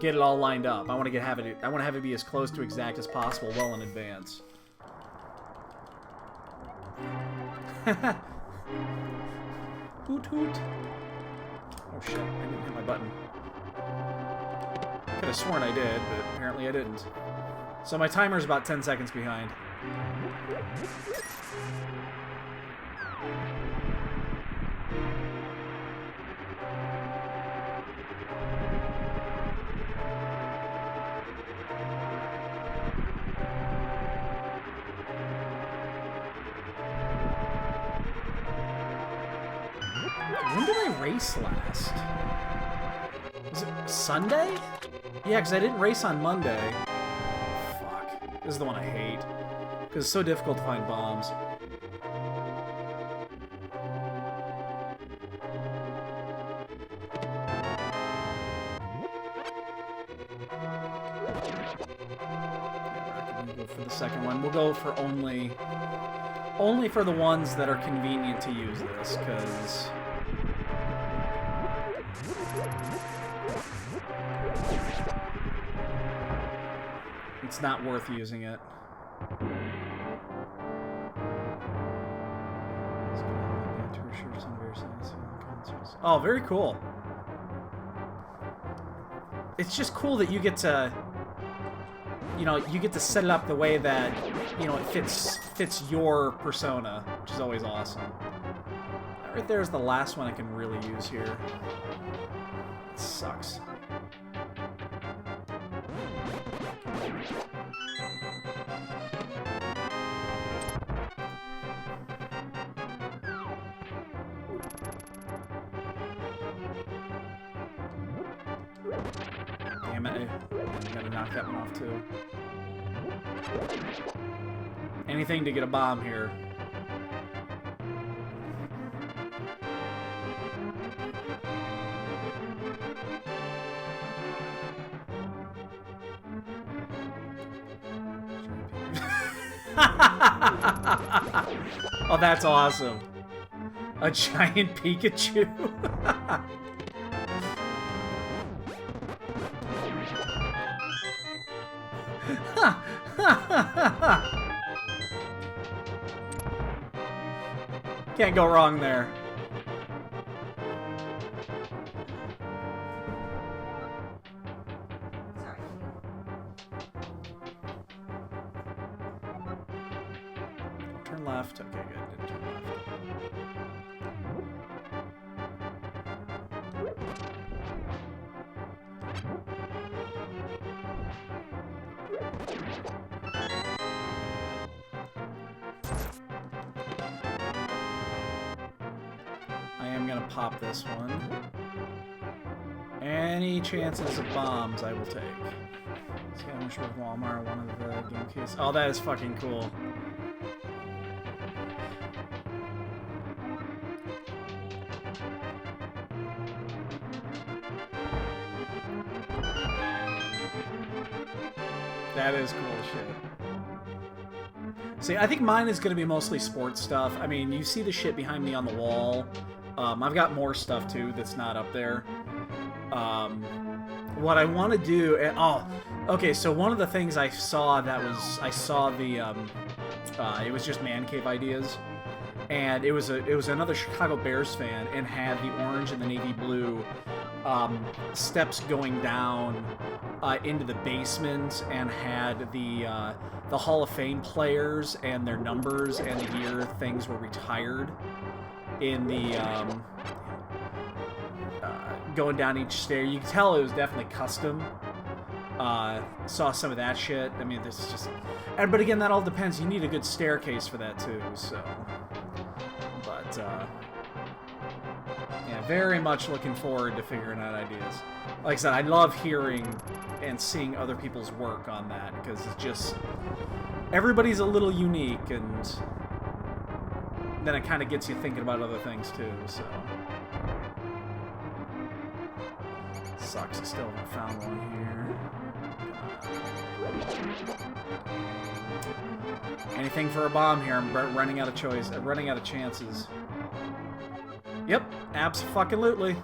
get it all lined up. I want to have it be as close to exact as possible, well in advance. Hoot hoot. Oh shit! I didn't hit my button. Could have sworn I did, but apparently I didn't. So my timer's about 10 seconds behind. When did I race last? Was it Sunday? Yeah, because I didn't race on Monday. Fuck. This is the one I hate. Because it's so difficult to find bombs. Yeah, we're not going to go for the second one. We'll go for only for the ones that are convenient to use this, because... it's not worth using it. Oh, very cool. It's just cool that you get to, you know, you get to set it up the way that, you know, it fits your persona, which is always awesome. That right there is the last one I can really use here. It sucks. Damn it, I gotta knock that one off too. Anything to get a bomb here. Oh, that's awesome. A giant Pikachu. Can't go wrong there. Turn left. Okay, good. Didn't turn left. I am gonna pop this one. Any chances of bombs I will take. Scavenger with Walmart, one of the game cases. Oh, that is fucking cool. That is cool shit. See, I think mine is going to be mostly sports stuff. I mean, you see the shit behind me on the wall. I've got more stuff, too, that's not up there. What I want to do... oh, okay, so one of the things I saw that was... I saw the... it was just Man Cave Ideas. And it was another Chicago Bears fan and had the orange and the navy blue steps going down into the basement, and had the Hall of Fame players and their numbers and the year things were retired in the going down each stair. You can tell it was definitely custom. Saw some of that shit. I mean, this is just... but again, that all depends. You need a good staircase for that too, so... but, yeah, very much looking forward to figuring out ideas. Like I said, I love hearing and seeing other people's work on that, because it's just... everybody's a little unique, and then it kind of gets you thinking about other things too, so... Sucks, I still haven't found one here. Anything for a bomb here. I'm running out of choice. Running out of chances. Yep, abso-fucking-lutely.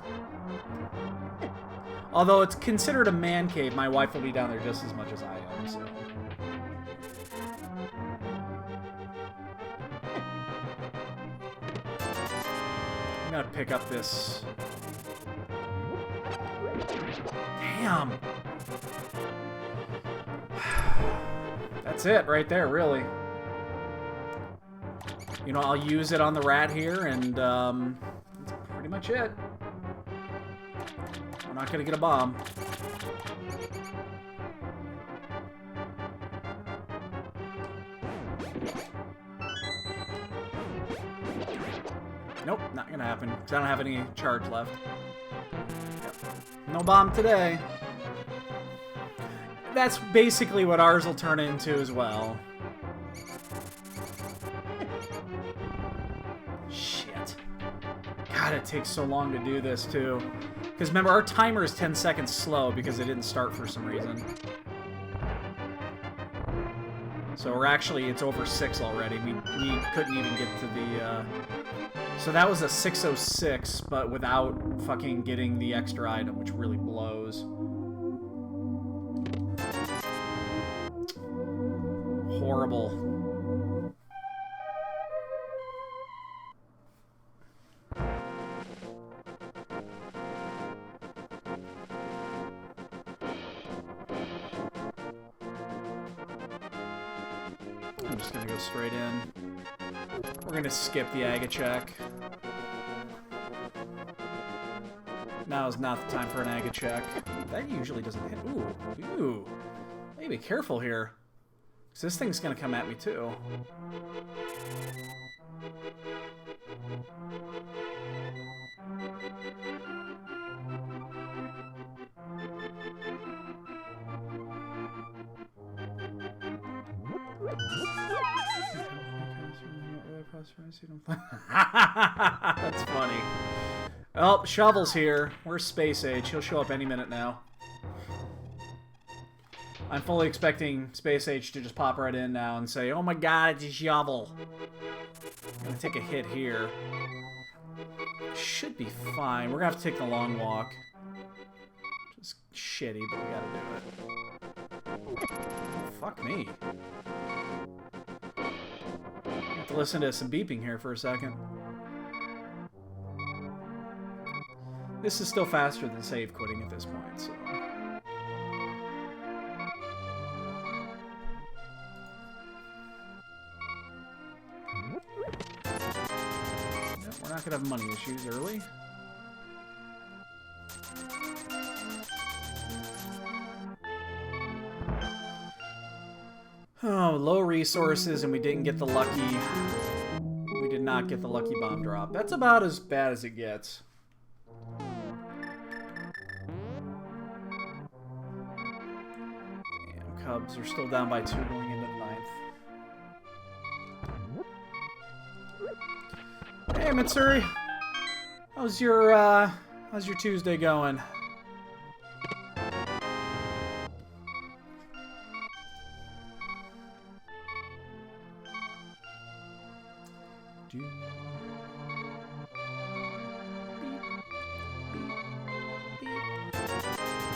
Although it's considered a man cave, my wife will be down there just as much as I am, so... I'm gonna pick up this... Damn! That's it right there, really. You know, I'll use it on the rat here, and that's pretty much it. I'm not gonna get a bomb. Nope, not gonna happen. 'Cause I don't have any charge left. Yep. No bomb today. That's basically what ours will turn into as well. Shit. God, it takes so long to do this, too. Because remember, our timer is 10 seconds slow because it didn't start for some reason. So we're actually, it's over 6 already. We couldn't even get to the... So that was a 606, but without fucking getting the extra item, which really blows. Horrible. I'm just gonna go straight in. We're gonna skip the Aga check. Now is not the time for an Aga check. That usually doesn't hit. Ooh. Hey, be careful here. Because this thing's gonna come at me too. That's funny. Oh, Shovel's here. Where's Space Age? He'll show up any minute now. I'm fully expecting Space Age to just pop right in now and say, "Oh my god, it's a Shovel." I'm gonna take a hit here. Should be fine. We're gonna have to take the long walk. Just shitty, but we gotta do it. Fuck me. I have to listen to some beeping here for a second. This is still faster than save quitting at this point, so... No, we're not gonna have money issues early. Oh, low resources, and we didn't get the lucky... We did not get the lucky bomb drop. That's about as bad as it gets. Cubs are still down by 2 going into the 9th. Hey, Mitsuri! How's your Tuesday going?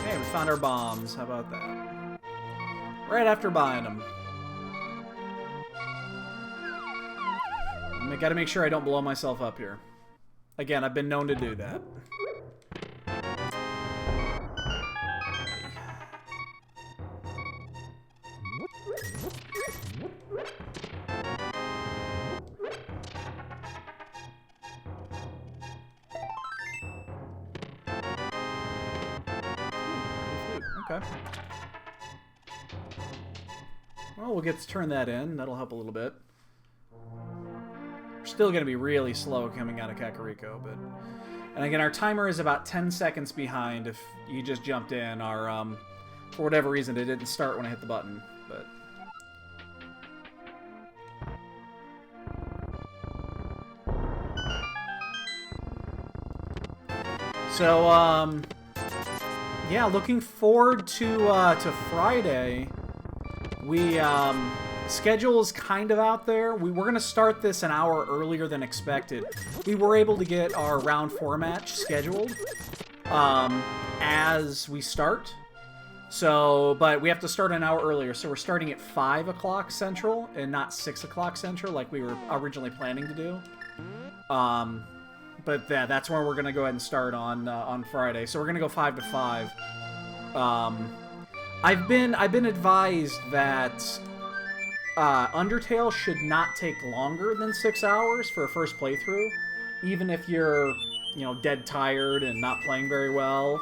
Hey, we found our bombs. How about that? Right after buying them. I gotta make sure I don't blow myself up here. Again, I've been known to do that. Okay. Well, we'll get to turn that in. That'll help a little bit. We're still going to be really slow coming out of Kakariko, but... And again, our timer is about 10 seconds behind if you just jumped in. Our, for whatever reason, it didn't start when I hit the button, but... So, yeah, looking forward to Friday. We, schedule is kind of out there. We were going to start this an hour earlier than expected. We were able to get our round 4 match scheduled. as we start. So, but we have to start an hour earlier. So we're starting at 5 o'clock Central and not 6 o'clock Central like we were originally planning to do. But yeah, that's where we're going to go ahead and start on Friday. So we're going to go 5 to 5. I've been advised that Undertale should not take longer than 6 hours for a first playthrough, even if you're, you know, dead tired and not playing very well.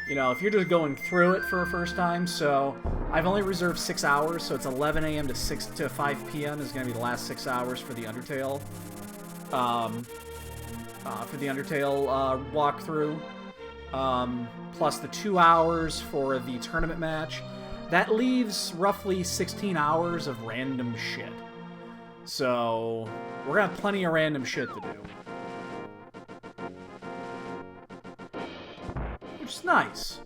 You know, if you're just going through it for a first time. So I've only reserved 6 hours, so it's 11 a.m. to 5 p.m. is going to be the last 6 hours for the Undertale. Walkthrough. Plus the 2 hours for the tournament match. That leaves roughly 16 hours of random shit. So we're going to have plenty of random shit to do. Which is nice.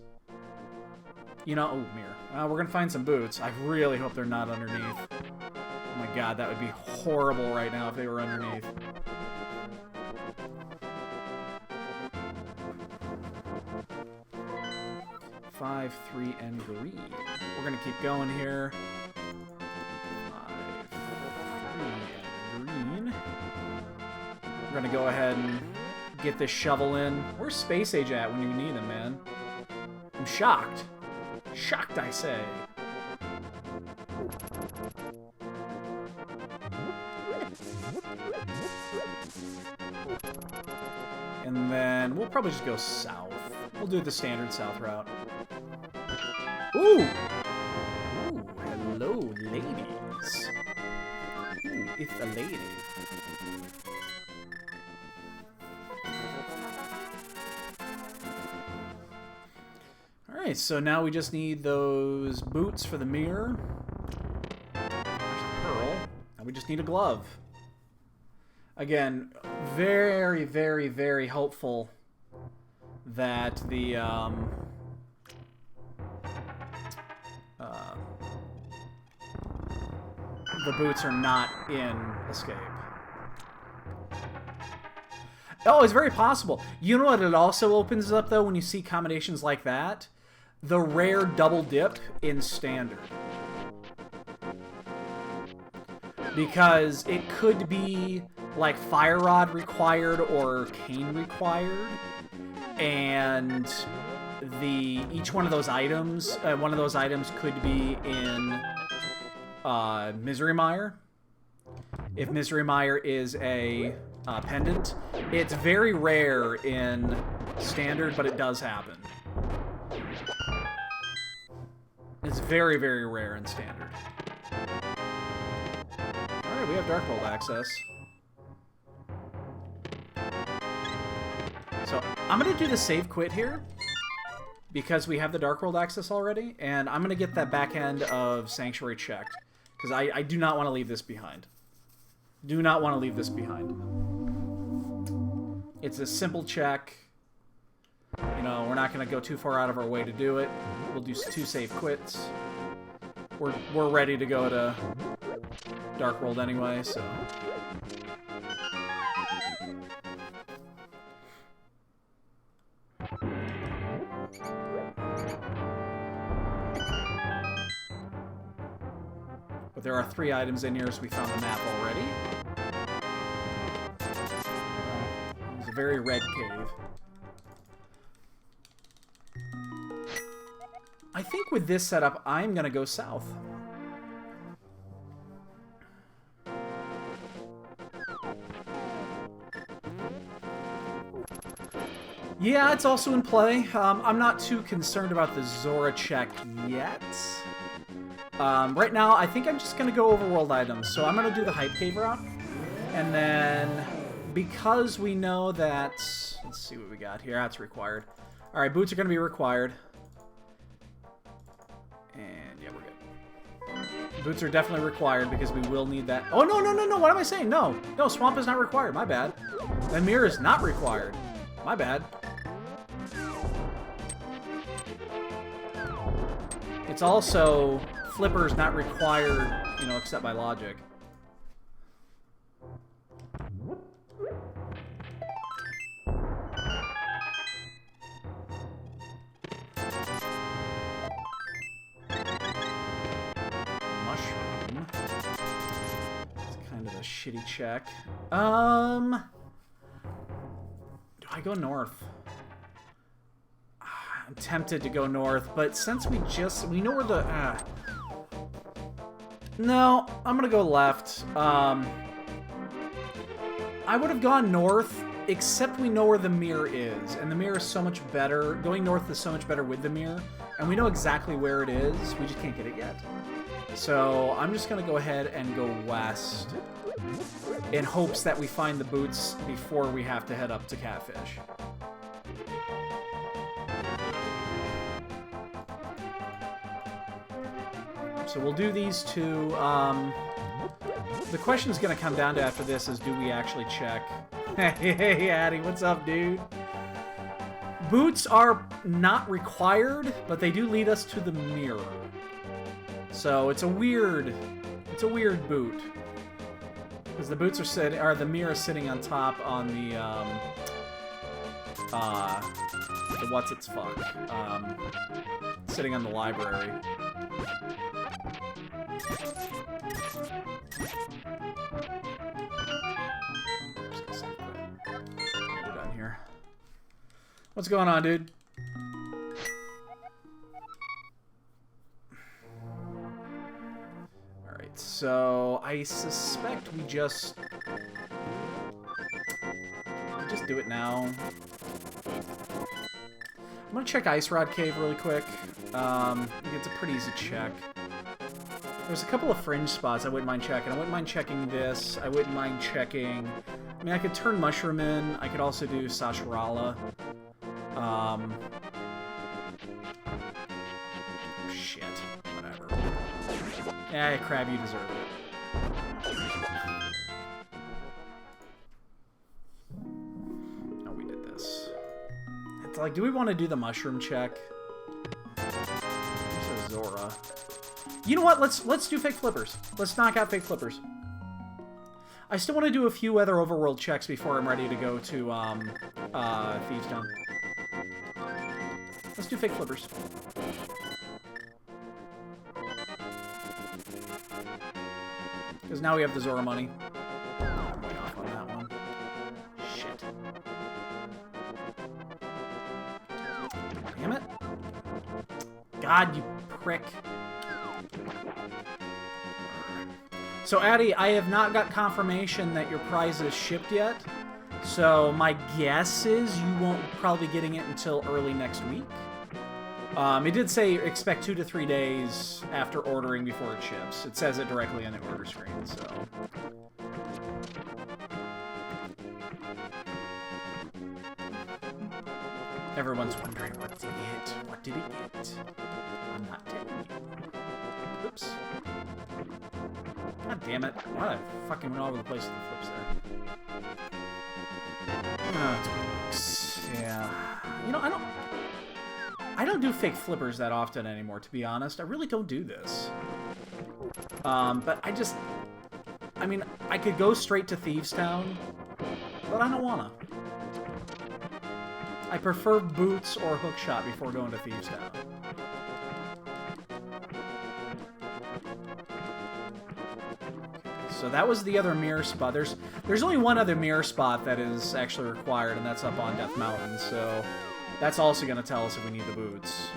You know, oh, mirror. We're going to find some boots. I really hope they're not underneath. Oh my god, that would be horrible right now if they were underneath. Five, 3, and green. We're gonna keep going here. 5, 3, and green. We're gonna go ahead and get this shovel in. Where's Space Age at when you need him, man? I'm shocked. Shocked, I say. And then we'll probably just go south. We'll do the standard south route. Ooh! Ooh, hello, ladies. Ooh, it's a lady. Alright, so now we just need those boots for the mirror. There's the pearl. And we just need a glove. Again, very, very, very hopeful that the boots are not in Escape. Oh, it's very possible. You know what it also opens up, though, when you see combinations like that? The rare double dip in Standard. Because it could be, like, Fire Rod required or Cane required. And each one of those items, could be in Misery Mire. If Misery Mire is a pendant, it's very rare in Standard, but it does happen. It's very, very rare in Standard. Alright, we have Dark World access. So, I'm going to do the save quit here, because we have the Dark World access already, and I'm going to get that back end of Sanctuary checked, because I do not want to leave this behind. Do not want to leave this behind. It's a simple check. You know, we're not going to go too far out of our way to do it. We'll do 2 save quits. We're ready to go to Dark World anyway, so... But there are 3 items in here, so we found the map already. It's a very red cave. I think with this setup, I'm going to go south. Yeah, it's also in play. I'm not too concerned about the Zora check yet. Right now, I think I'm just going to go over world items. So I'm going to do the Hype Cave route. And then, because we know that... Let's see what we got here. That's required. Alright, boots are going to be required. And yeah, we're good. Boots are definitely required because we will need that. Oh, no, no, no, no. What am I saying? No. No, Swamp is not required. My bad. The mirror is not required. My bad. It's also... Flipper's not required, you know, except by logic. shitty check. Do I go north? I'm tempted to go north, but since we know where the... No, I'm gonna go left. I would have gone north, except we know where the mirror is, and the mirror is so much better. Going north is so much better with the mirror, and we know exactly where it is. We just can't get it yet. So I'm just gonna go ahead and go west in hopes that we find the boots before we have to head up to Catfish. So we'll do these two. The question is going to come down to after this is, do we actually check? Hey, Addy, what's up, dude? Boots are not required, but they do lead us to the mirror. So it's a weird boot. Because the boots are the mirror is sitting on top on the what's its fuck? Sitting on the library. We're done here. What's going on, dude? Alright, so I suspect we just do it now. I'm gonna check Ice Rod Cave really quick. It's a pretty easy check. There's a couple of fringe spots I wouldn't mind checking. I wouldn't mind checking this. I wouldn't mind checking... I mean, I could turn Mushroom in. I could also do Sasharala. Shit. Whatever. Yeah, Crab, you deserve it. Oh, we did this. It's like, do we want to do the mushroom check? There's a Zora. You know what? Let's do fake flippers. Let's knock out fake flippers. I still want to do a few other overworld checks before I'm ready to go to Thieves Town. Let's do fake flippers. Because now we have the Zora money. I'm way off on that one. Shit. Damn it. God, you prick. So, Addy, I have not got confirmation that your prize is shipped yet. So, my guess is you won't probably be getting it until early next week. It did say expect 2 to 3 days after ordering before it ships. It says it directly on the order screen, so... Everyone's wondering, what did he get? What did he get? I'm not telling you. Oops. God damn it. Why I fucking went all over the place with the flips there. Oh, it's yeah. You know, I don't do fake flippers that often anymore, to be honest. I really don't do this. But I mean, I could go straight to Thieves Town, but I don't wanna. I prefer boots or hookshot before going to Thieves Town. So that was the other mirror spot. There's only one other mirror spot that is actually required, and that's up on Death Mountain, so that's also going to tell us if we need the boots.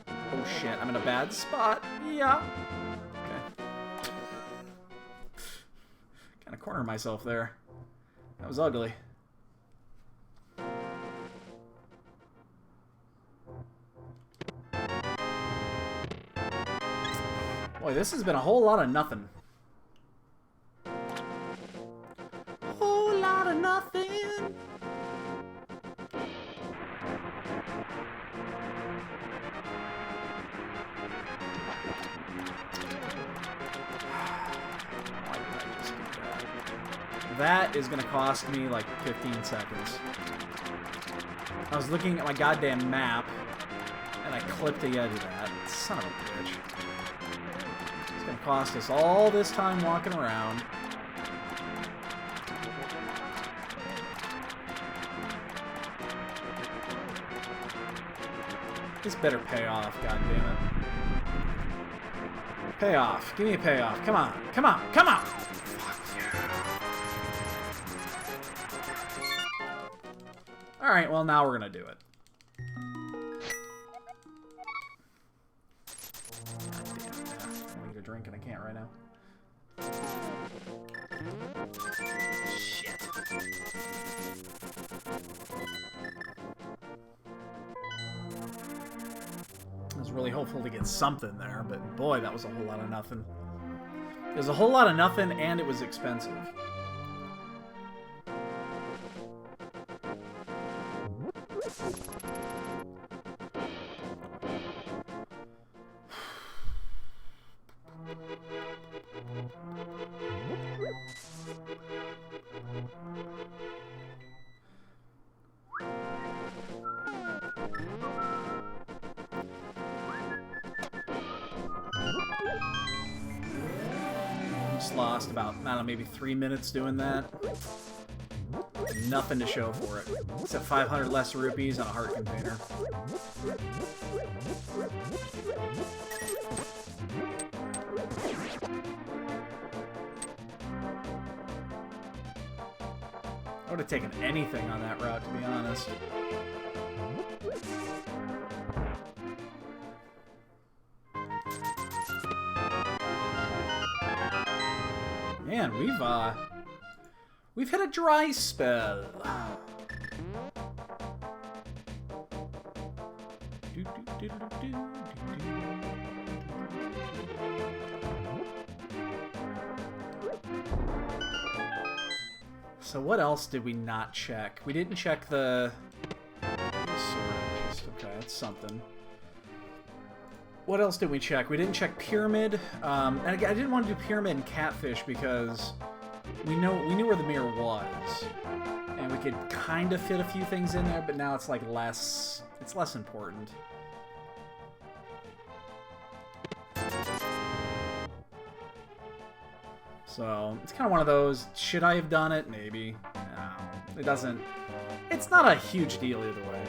Oh shit, I'm in a bad spot. Yeah. Okay. Kind of cornered myself there. That was ugly. Boy, this has been a whole lot of nothing. Whole lot of nothing. Why did I just do that? That is gonna cost me like 15 seconds. I was looking at my goddamn map, and I clipped the edge of that. Son of a bitch. It's gonna cost us all this time walking around. This better pay off, goddammit. Payoff. Give me a payoff. Come on. Come on. Come on. Alright, well, now we're going to do it. God damn it. I need a drink and I can't right now. Shit. I was really hopeful to get something there, but boy, that was a whole lot of nothing. It was a whole lot of nothing, and it was expensive. Lost about, I don't know, maybe 3 minutes doing that. Nothing to show for it. Except 500 less rupees on a heart container. I would have taken anything on that route, to be honest. Man, we've hit a dry spell. So what else did we not check? We didn't check the sword at least. Okay, that's something. What else did we check? We didn't check Pyramid. And I didn't want to do Pyramid and Catfish because we knew where the mirror was. And we could kind of fit a few things in there, but now it's like less important. So, it's kind of one of those, should I have done it? Maybe. No, it doesn't. It's not a huge deal either way.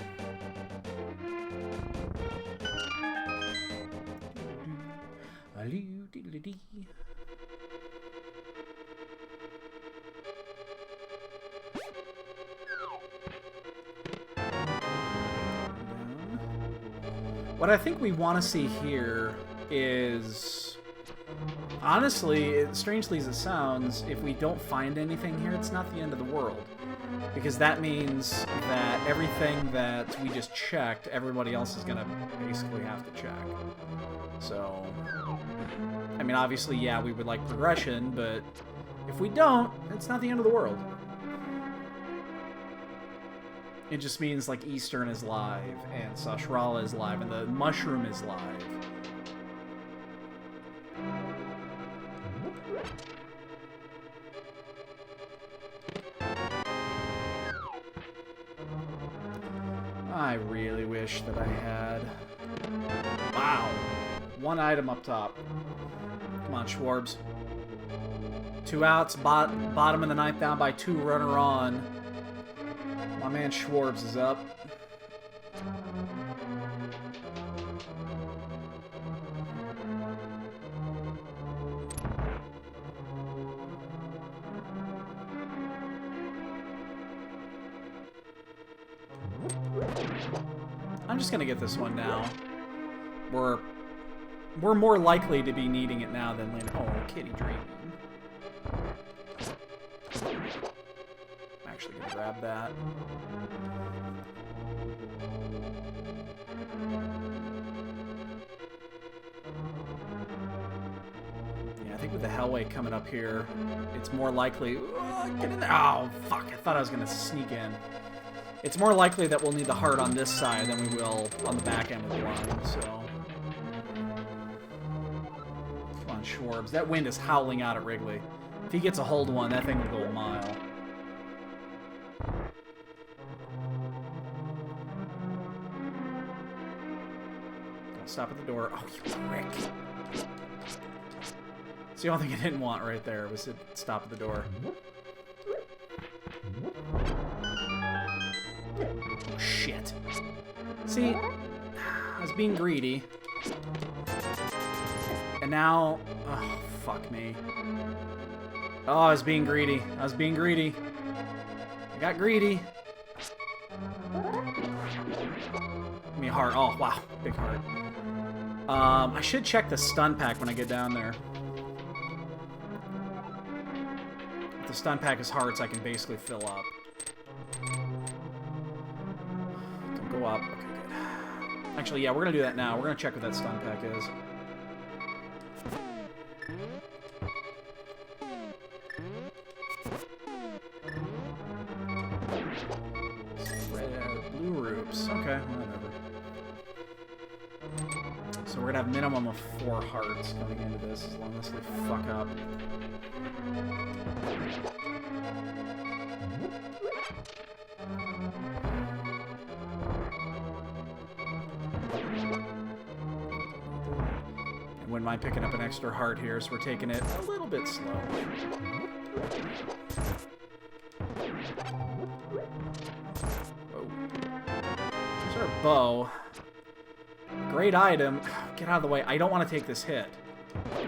What I think we want to see here is, honestly, strangely as it sounds, if we don't find anything here, it's not the end of the world. Because that means that everything that we just checked, everybody else is going to basically have to check. So, I mean, obviously, yeah, we would like progression, but if we don't, it's not the end of the world. It just means, like, Eastern is live, and Sashrala is live, and the Mushroom is live. I really wish that I had... Wow. One item up top. Come on, Schwarbs. 2 outs, bottom of the ninth down by 2, runner on. My man Schwarbs is up. I'm just gonna get this one now. We're more likely to be needing it now than later. Oh, kitty dreaming. I'm actually gonna grab that. Yeah, I think with the Hellway coming up here, it's more likely... get in there! Oh, fuck! I thought I was gonna sneak in. It's more likely that we'll need the heart on this side than we will on the back end of the line, so... Come on, Schwarbs. That wind is howling out at Wrigley. If he gets a hold of one, that thing will go a mile. Don't stop at the door. Oh, you prick. It's the only thing I didn't want right there, was to stop at the door. Oh, shit. See, I was being greedy. And now... Oh, fuck me. Oh, I was being greedy. I was being greedy. I got greedy. Give me a heart. Oh, wow. Big heart. I should check the stun pack when I get down there. If the stun pack is hearts, I can basically fill up. Don't go up. Okay, good. Actually, yeah, we're going to do that now. We're going to check what that stun pack is. Blue roops. Okay, whatever. So we're gonna have minimum of 4 hearts coming into this, as long as we fuck up. And wouldn't mind picking up an extra heart here, so we're taking it a little bit slow. There's our bow. Great item. Get out of the way. I don't want to take this hit. I'm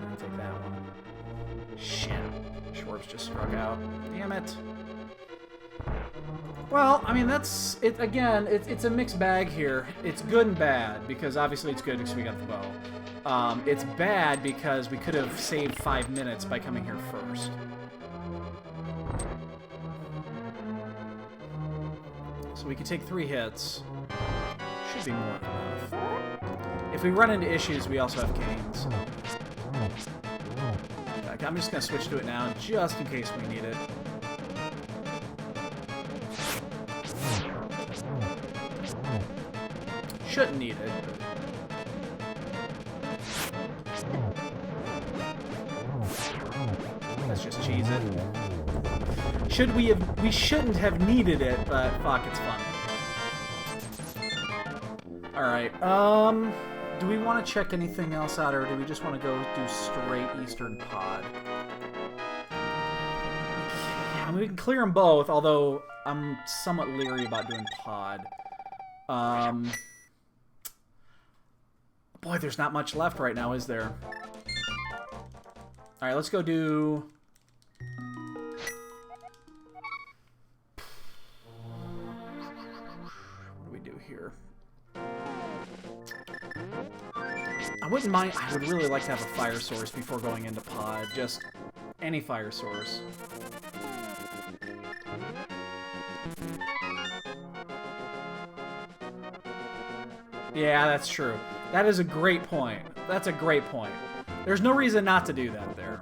gonna take that one. Shit. Schwartz just struck out. Damn it. Well, I mean, that's it. Again, it's a mixed bag here. It's good and bad, because obviously it's good because we got the bow. It's bad because we could have saved 5 minutes by coming here first. So we can take 3 hits. Should be more than enough. If we run into issues, we also have canes. Okay, I'm just going to switch to it now, just in case we need it. Shouldn't need it. Let's just cheese it. We shouldn't have needed it, but fuck, it's fun. Alright, do we want to check anything else out, or do we just want to go do straight Eastern Pod? I mean, we can clear them both, although I'm somewhat leery about doing Pod. Boy, there's not much left right now, is there? Alright, let's go do... here. I wouldn't mind. I would really like to have a fire source before going into pod. Just any fire source. Yeah, that's true. That is a great point. That's a great point. There's no reason not to do that there.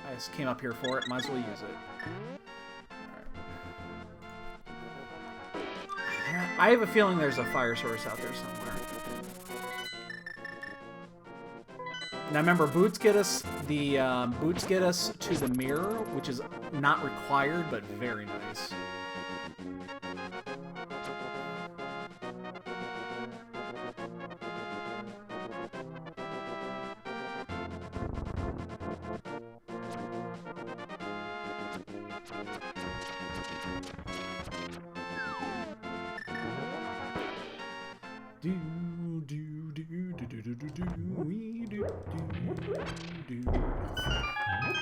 I just came up here for it. Might as well use it. I have a feeling there's a fire source out there somewhere. Now remember, boots get us to the mirror, which is not required, but very nice.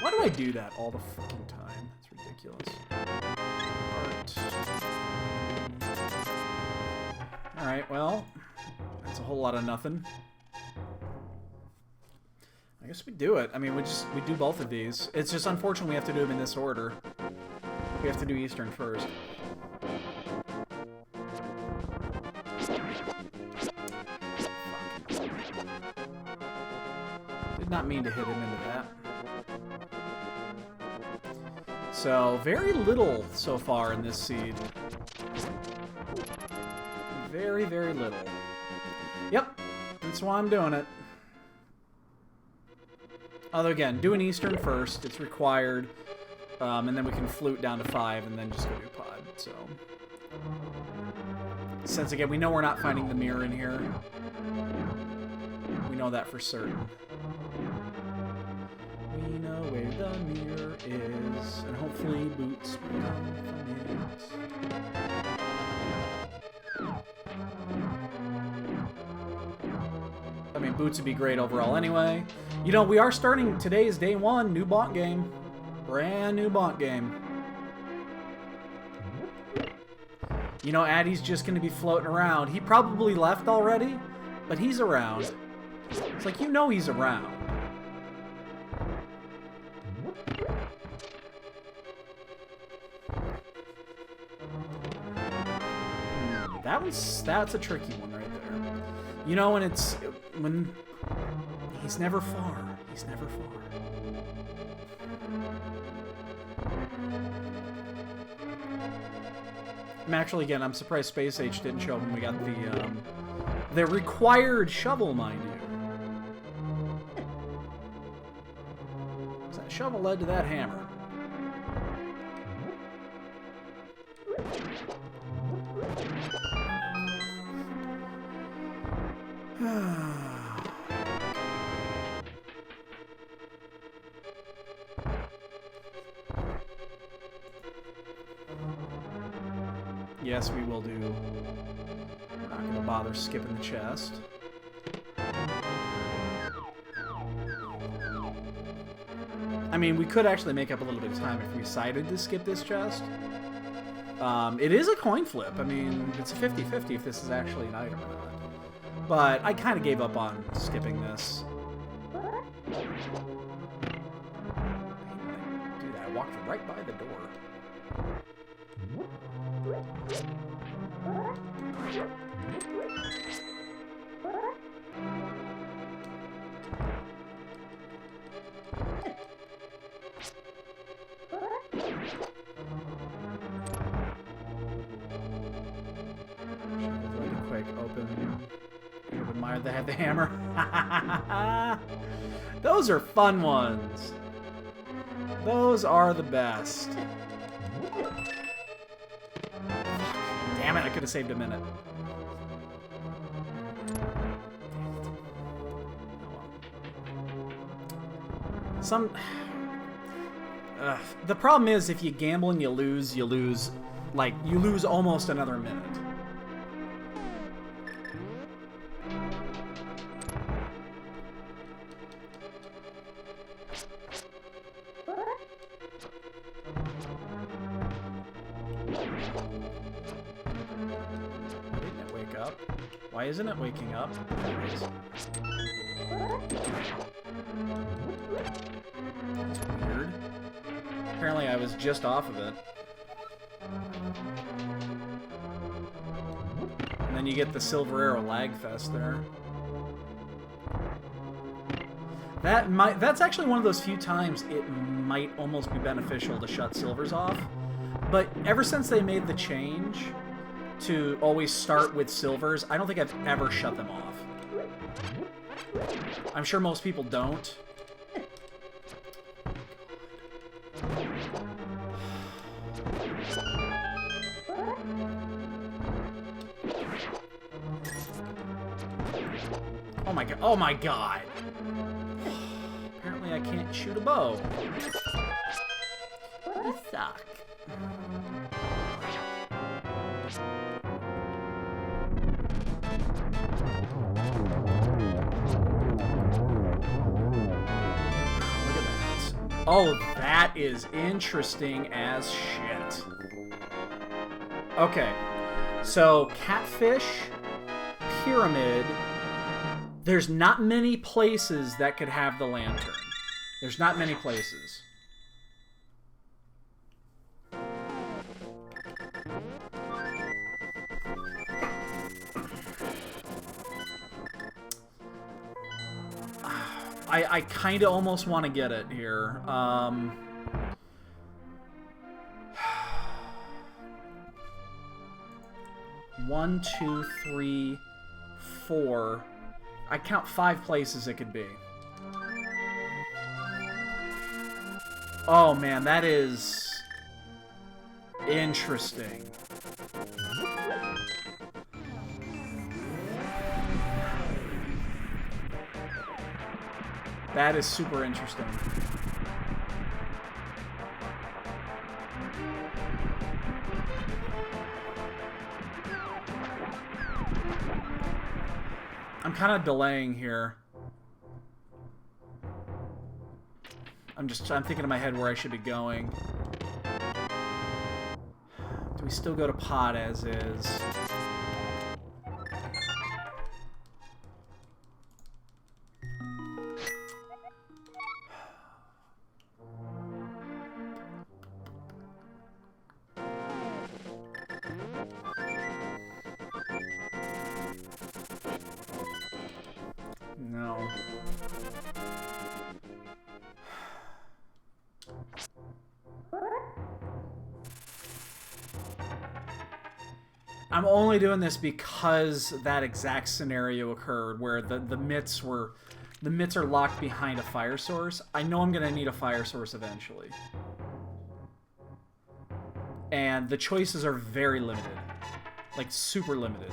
Why do I do that all the fucking time? It's ridiculous. Alright, well, that's a whole lot of nothing. I guess we do it. I mean, we do both of these. It's just unfortunate we have to do them in this order. We have to do Eastern first. Did not mean to hit him into that. So, very little so far in this seed. Very, very little. Yep, that's why I'm doing it. Although again, doing Eastern first, it's required. And then we can flute down to 5 and then just go do pod, so. Since again, we know we're not finding the mirror in here. We know that for certain. We know where the mirror is, and hopefully Boots will come from it. I mean, Boots would be great overall anyway. You know, we are starting, today is day 1, new bonk game. Brand new bonk game. You know, Addy's just going to be floating around. He probably left already, but he's around. It's like, you know he's around. That's a tricky one right there. You know, when he's never far. He's never far. Actually, again, I'm surprised Space Age didn't show up when we got the required shovel, mind you. So that shovel led to that hammer. Yes, we will do. We're not going to bother skipping the chest. I mean, we could actually make up a little bit of time if we decided to skip this chest. It is a coin flip. I mean, it's a 50-50 if this is actually an item or not. But I kind of gave up on skipping this. Dude, I walked right by the door. Quick, open. You admire they have the hammer. Those are fun ones. Those are the best. Damn it, I could have saved a minute. The problem is if you gamble and you lose, like, you lose almost another minute. Why isn't it waking up? That's weird. Apparently I was just off of it. And then you get the Silver Arrow lag fest there. That's actually one of those few times it might almost be beneficial to shut silvers off. But ever since they made the change to always start with silvers, I don't think I've ever shut them off. I'm sure most people don't. Oh my god. Oh my god. Apparently I can't shoot a bow. You suck. Oh, that is interesting as shit. Okay, so catfish, pyramid, there's not many places that could have the lantern. There's not many places. I kind of almost want to get it here. 1, 2, 3, 4. I count 5 places it could be. Oh man, that is interesting. That is super interesting. I'm kind of delaying here. I'm thinking in my head where I should be going. Do we still go to pod as is? No. I'm only doing this because that exact scenario occurred where the mitts are locked behind a fire source. I know I'm gonna need a fire source eventually. And the choices are very limited. Like super limited.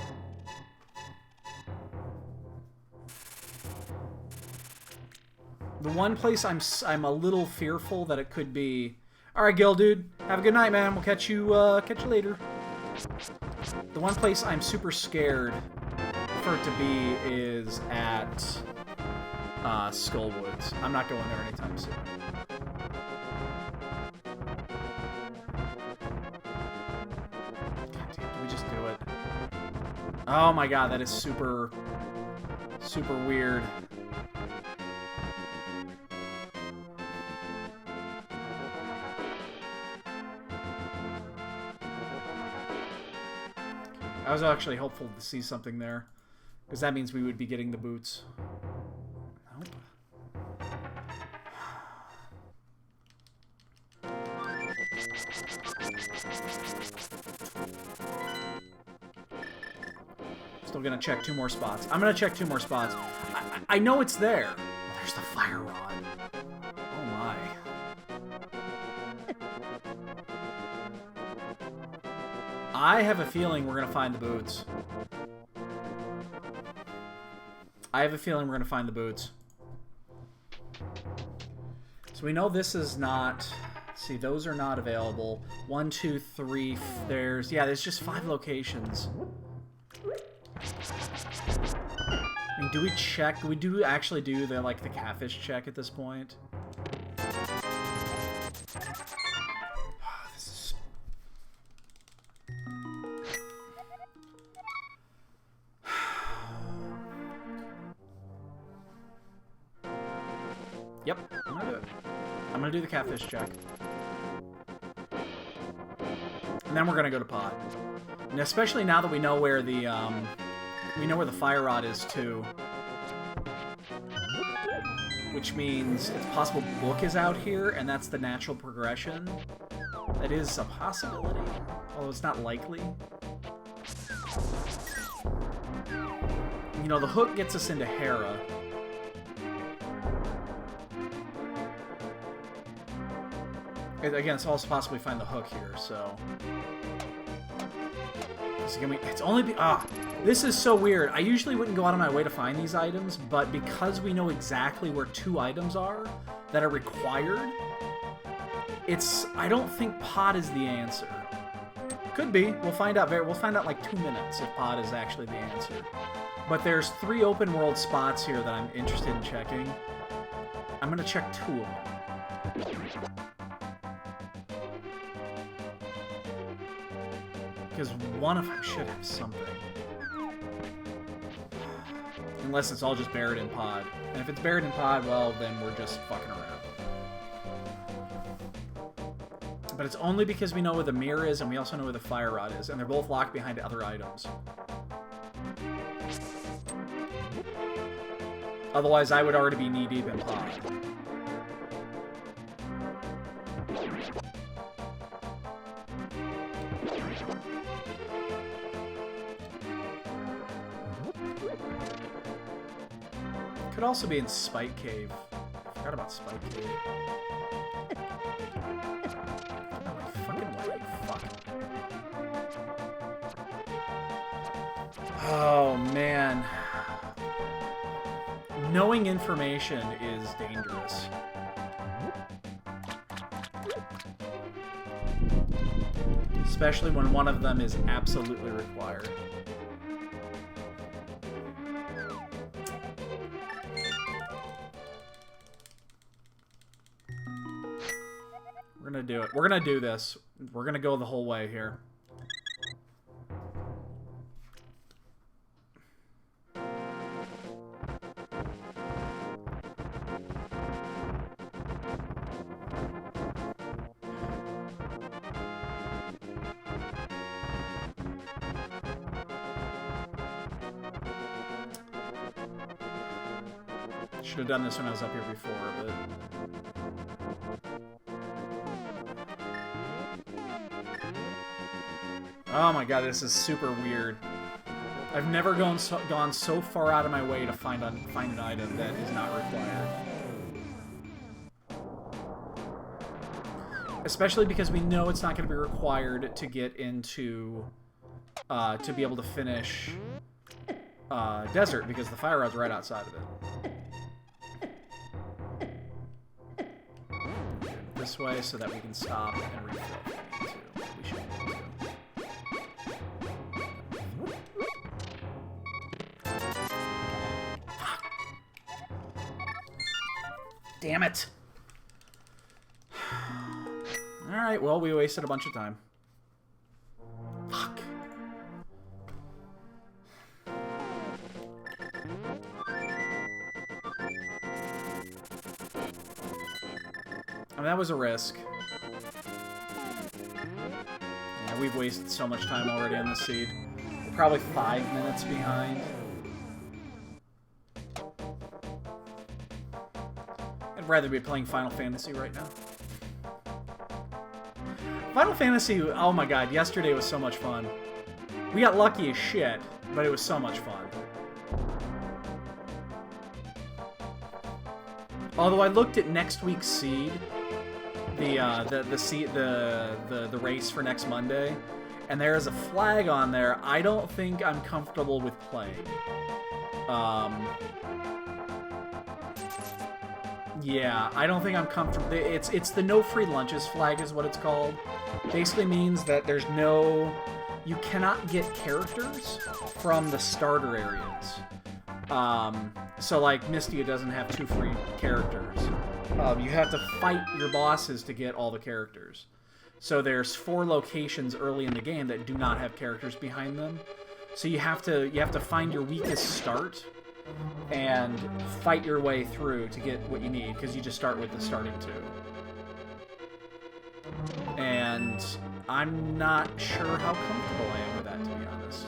The one place I'm a little fearful that it could be. All right, Gil, dude. Have a good night, man. We'll catch you later. The one place I'm super scared for it to be is at Skullwoods. I'm not going there anytime soon. God damn, do we just do it? Oh my god, that is super, super weird. I was actually hopeful to see something there, because that means we would be getting the boots. Nope. Still gonna check 2 more spots. I'm gonna check 2 more spots. I know it's there. Oh, there's the fire rod. Oh my. I have a feeling we're gonna find the boots. I have a feeling we're gonna find the boots. So we know this is not. See, those are not available. 1, 2, 3. There's just 5 locations. I mean, do we check? Do we actually do the the catfish check at this point? Yep, I'm gonna do it. I'm gonna do the catfish check. And then we're gonna go to pod. And especially now that we know where the fire rod is too. Which means it's possible Book is out here, and that's the natural progression. That is a possibility, although it's not likely. You know, the hook gets us into Hera. Again, it's also possible we find the hook here, so... It's only this is so weird. I usually wouldn't go out of my way to find these items, but because we know exactly where 2 items are that are required, I don't think pod is the answer. Could be. We'll find out in like 2 minutes if pod is actually the answer. But there's 3 open world spots here that I'm interested in checking. I'm gonna check 2 of them. Because one of them should have something. Unless it's all just buried in pod. And if it's buried in pod, well, then we're just fucking around. But it's only because we know where the mirror is and we also know where the fire rod is. And they're both locked behind other items. Otherwise, I would already be knee-deep in pod. Could also be in Spike Cave. I forgot about Spike Cave. Get out of my fucking way, fuck. Oh, man. Knowing information is dangerous. Especially when one of them is absolutely required. gonna do it. We're gonna do this. We're gonna go the whole way here. Should have done this when I was up here before, but... Oh my god, this is super weird. I've never gone so far out of my way to find an item that is not required. Especially because we know it's not going to be required to get into... to be able to finish... Desert, because the fire rod's right outside of it. This way so that we can stop and refill if we need to. We should need to. Damn it! Alright, well, we wasted a bunch of time. Fuck. I mean, that was a risk. Yeah, we've wasted so much time already on this seed. We're probably 5 minutes behind. I'd rather be playing Final Fantasy right now. Final Fantasy, oh my god, yesterday was so much fun. We got lucky as shit, but it was so much fun. Although I looked at next week's seed, the race for next Monday, and there is a flag on there I don't think I'm comfortable with playing. Yeah, I don't think I'm comfortable. It's the no free lunches flag is what it's called. Basically means that there's no... You cannot get characters from the starter areas. So like Mystia doesn't have 2 free characters. You have to fight your bosses to get all the characters. So there's 4 locations early in the game that do not have characters behind them. So you have to find your weakest start and fight your way through to get what you need, because you just start with the starting 2. And I'm not sure how comfortable I am with that, to be honest.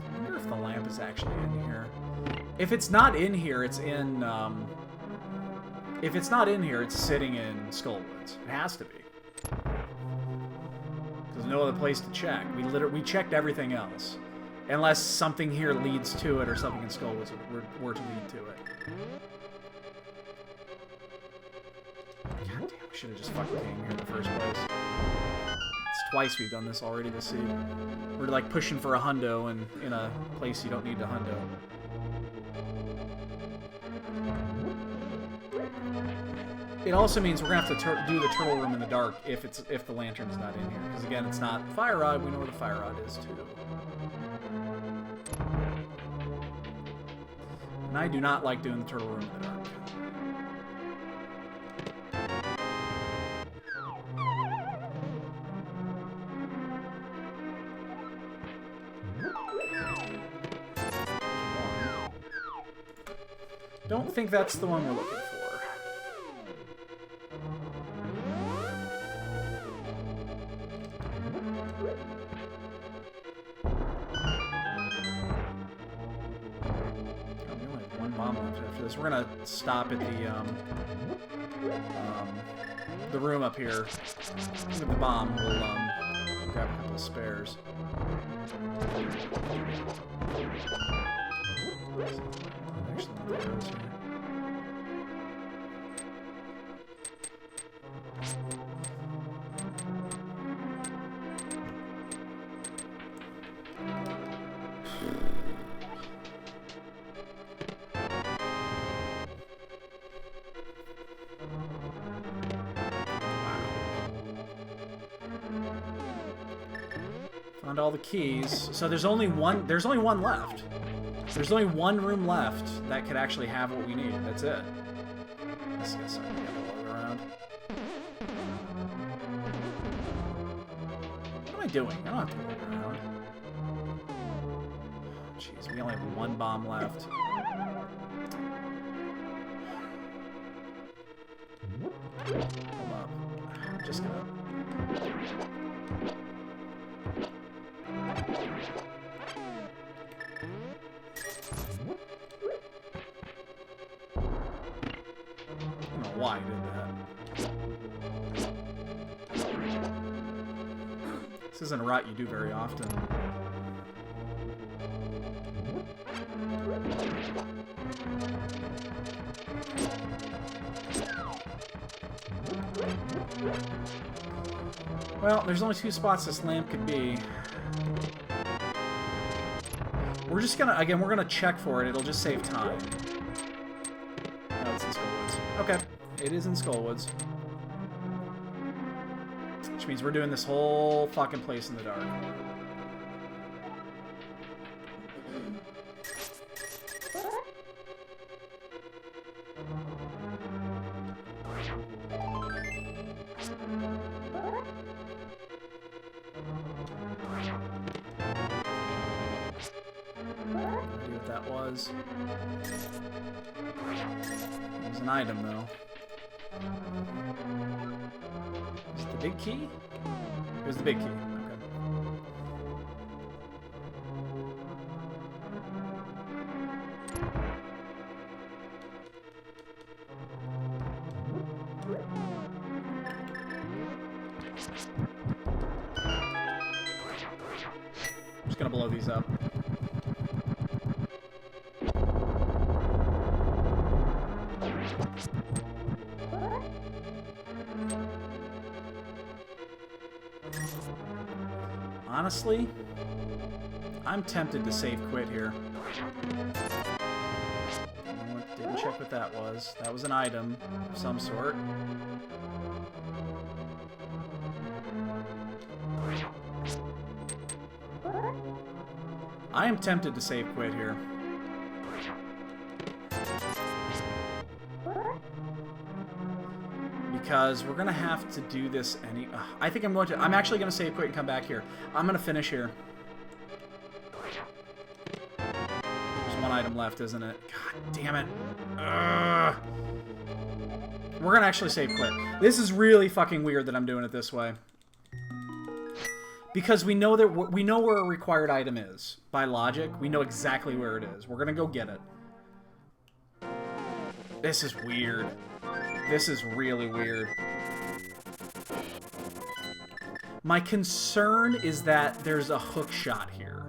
I wonder if the lamp is actually in here. If it's not in here, it's in... if it's not in here, it's sitting in Skullwoods. It has to be. There's no other place to check. We checked everything else. Unless something here leads to it, or something in Skullwoods were to lead to it. God damn, we should have just fucking came here in the first place. It's twice we've done this already this season. We're like pushing for a hundo in a place you don't need to hundo. It also means we're gonna have to do the turtle room in the dark if the lantern's not in here. Because again, it's not fire rod. We know where the fire rod is too. And I do not like doing the turtle room in the dark. Don't think that's the one we're looking for. We're gonna stop at the room up here with the bomb. We'll grab a couple of spares. Found all the keys. So there's only one. There's only one left. There's only one room left that could actually have what we need. That's it. Let's get something to walk around. What am I doing? I don't have to walk around. Jeez, we only have one bomb left. Hold up. I'm just gonna... I don't know why I did that. This isn't a route you do very often. Well, there's only 2 spots this lamp could be. We're just gonna, again, we're gonna check for it. It'll just save time. No, it's in Skullwoods. Okay, it is in Skullwoods. Which means we're doing this whole fucking place in the dark. It was an item, though. Is it the big key? It was the big key. Okay. I'm just gonna blow these up. Honestly, I'm tempted to save quit here. Didn't check what that was. That was an item of some sort. I am tempted to save quit here. Because we're gonna have to do this I think I'm going to... I'm actually gonna save quit and come back here. I'm gonna finish here. There's one item left, isn't it? God damn it. Ugh. We're gonna actually save quit. This is really fucking weird that I'm doing it this way. Because we know that we know where a required item is. By logic, we know exactly where it is. We're gonna go get it. This is weird. This is really weird. My concern is that there's a hook shot here.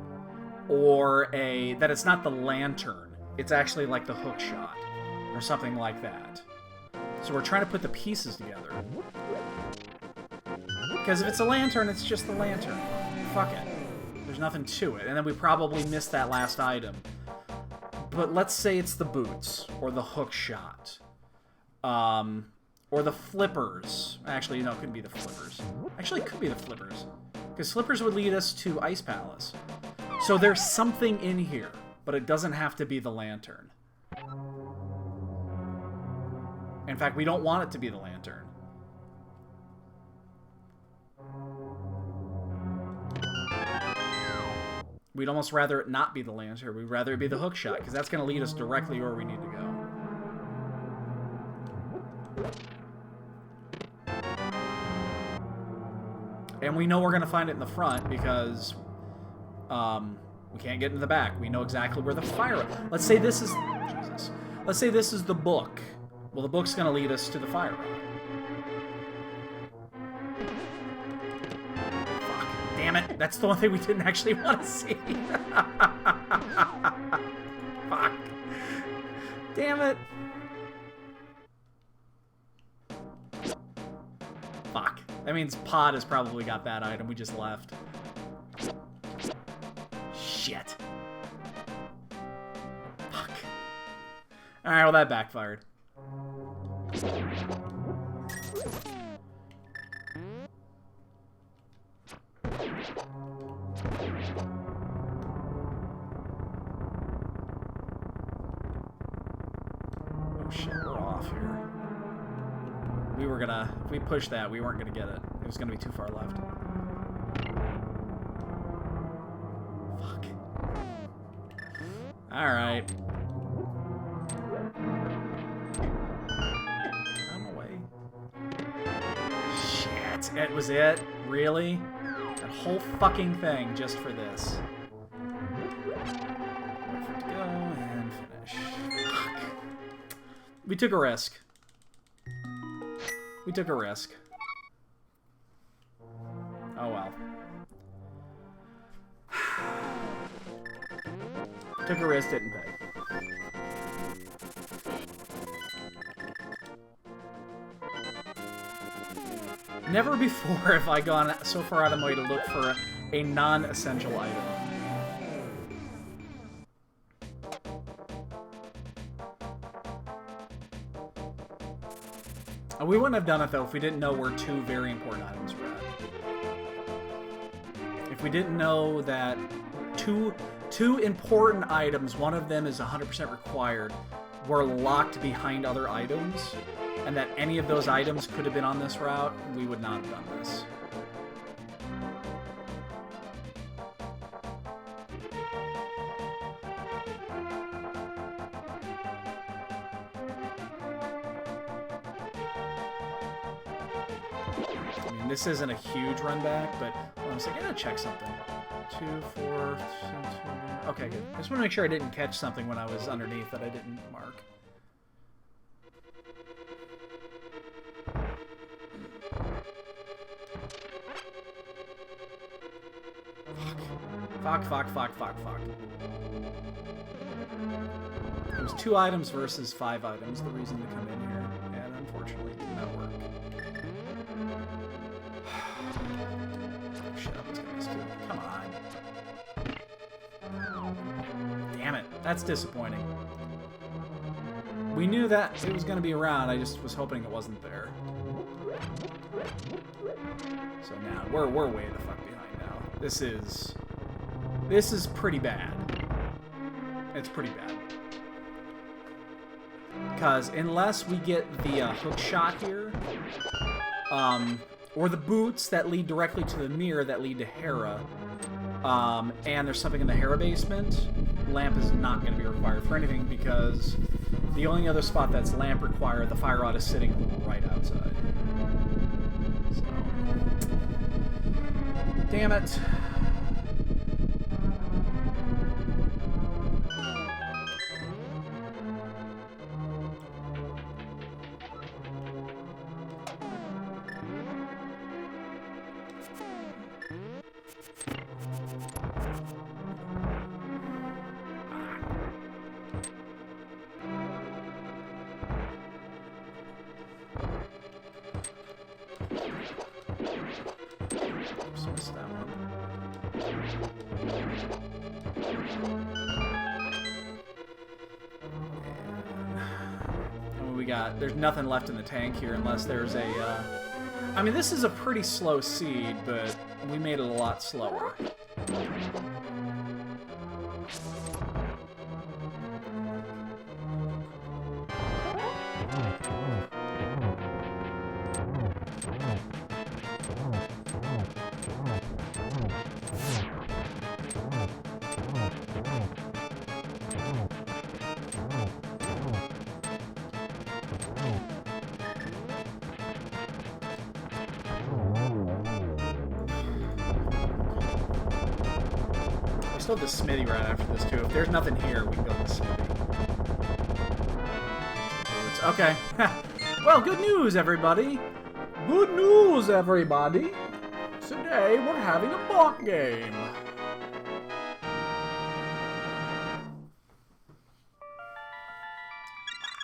Or that it's not the lantern. It's actually like the hook shot. Or something like that. So we're trying to put the pieces together. Because if it's a lantern, it's just the lantern. Fuck it. There's nothing to it. And then we probably missed that last item. But let's say it's the boots. Or the hook shot. Or the flippers. Actually, no, it couldn't be the flippers. Actually, it could be the flippers. Because flippers would lead us to Ice Palace. So there's something in here, but it doesn't have to be the lantern. In fact, we don't want it to be the lantern. We'd almost rather it not be the lantern. We'd rather it be the hook shot, because that's going to lead us directly where we need to go. And we know we're going to find it in the front because we can't get in the back. We know exactly where the fire... Let's say this is... Jesus. Let's say this is the book. Well, the book's going to lead us to the fire rod. Fuck. Damn it. That's the one thing we didn't actually want to see. Fuck. Damn it. Fuck. That means Pod has probably got that item we just left. Shit. Fuck. Alright, well that backfired. shit, we're off here. We were gonna... If we pushed that, we weren't gonna get it. It was gonna be too far left. Fuck. Alright. I'm away. Shit, it was it? Really? That whole fucking thing just for this. Wait for it to go and finish. Fuck. We took a risk. We took a risk. Oh well. Took a risk, didn't pay. Never before have I gone so far out of my way to look for a non-essential item. We wouldn't have done it, though, if we didn't know where two very important items were at. If we didn't know that two important items, one of them is 100% required, were locked behind other items, and that any of those items could have been on this route, we would not have done this. I mean, this isn't a huge run back, but I was like, I gotta check something. 2, 4, 2, 2. Okay, good. I just want to make sure I didn't catch something when I was underneath that I didn't mark. Fuck. It was 2 items versus 5 items, the reason to come in here, and unfortunately it did not work. Shut up, it's gonna miss too. Come on. Damn it, that's disappointing. We knew that it was gonna be around, I just was hoping it wasn't there. So now, we're way the fuck behind now. This is pretty bad. It's pretty bad. Because unless we get the hook shot here, or the boots that lead directly to the mirror that lead to Hera, and there's something in the Hera basement, lamp is not going to be required for anything because the only other spot that's lamp required, the fire rod is sitting right outside. So, damn it. There's nothing left in the tank here unless there's a... I mean, this is a pretty slow seed, but we made it a lot slower. Still have the smithy right after this too. If there's nothing here, we can go to the smithy. Okay. Well, good news, everybody. Good news, everybody. Today we're having a block game.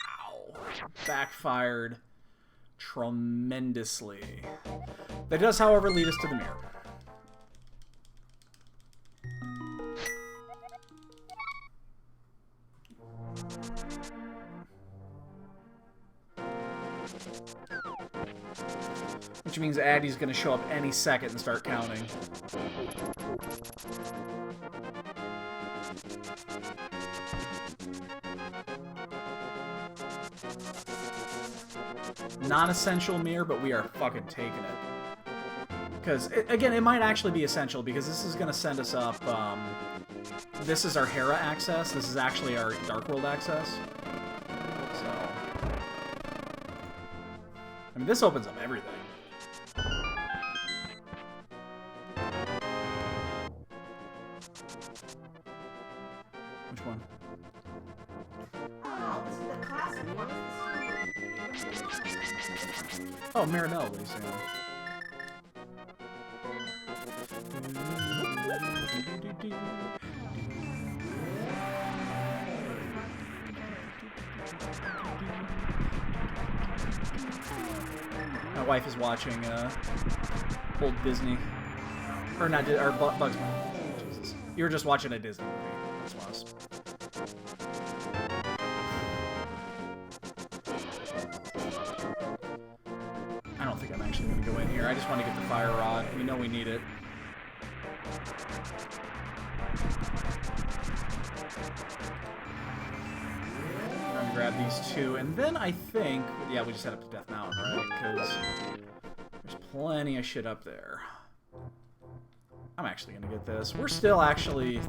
Wow. Backfired tremendously. That does, however, lead us to the mirror. Which means Addy's gonna show up any second and start counting. Non-essential mirror, but we are fucking taking it. Because, again, it might actually be essential, because this is going to send us up, this is our Hera access, this is actually our Dark World access. So, I mean, this opens up everything. Which one? Oh, this is the classic one. Oh, Marinelle, what are you saying? My wife is watching old Disney, or not, or Bugs Bunny. Jesus, you were just watching a Disney movie. That's what I was. I don't think I'm actually going to go in here. I just want to get the fire rod. We know we need it. I'm going to grab these two, and then I think, yeah, we just head up to Death Mountain, right? Because there's plenty of shit up there. I'm actually going to get this. We're still actually...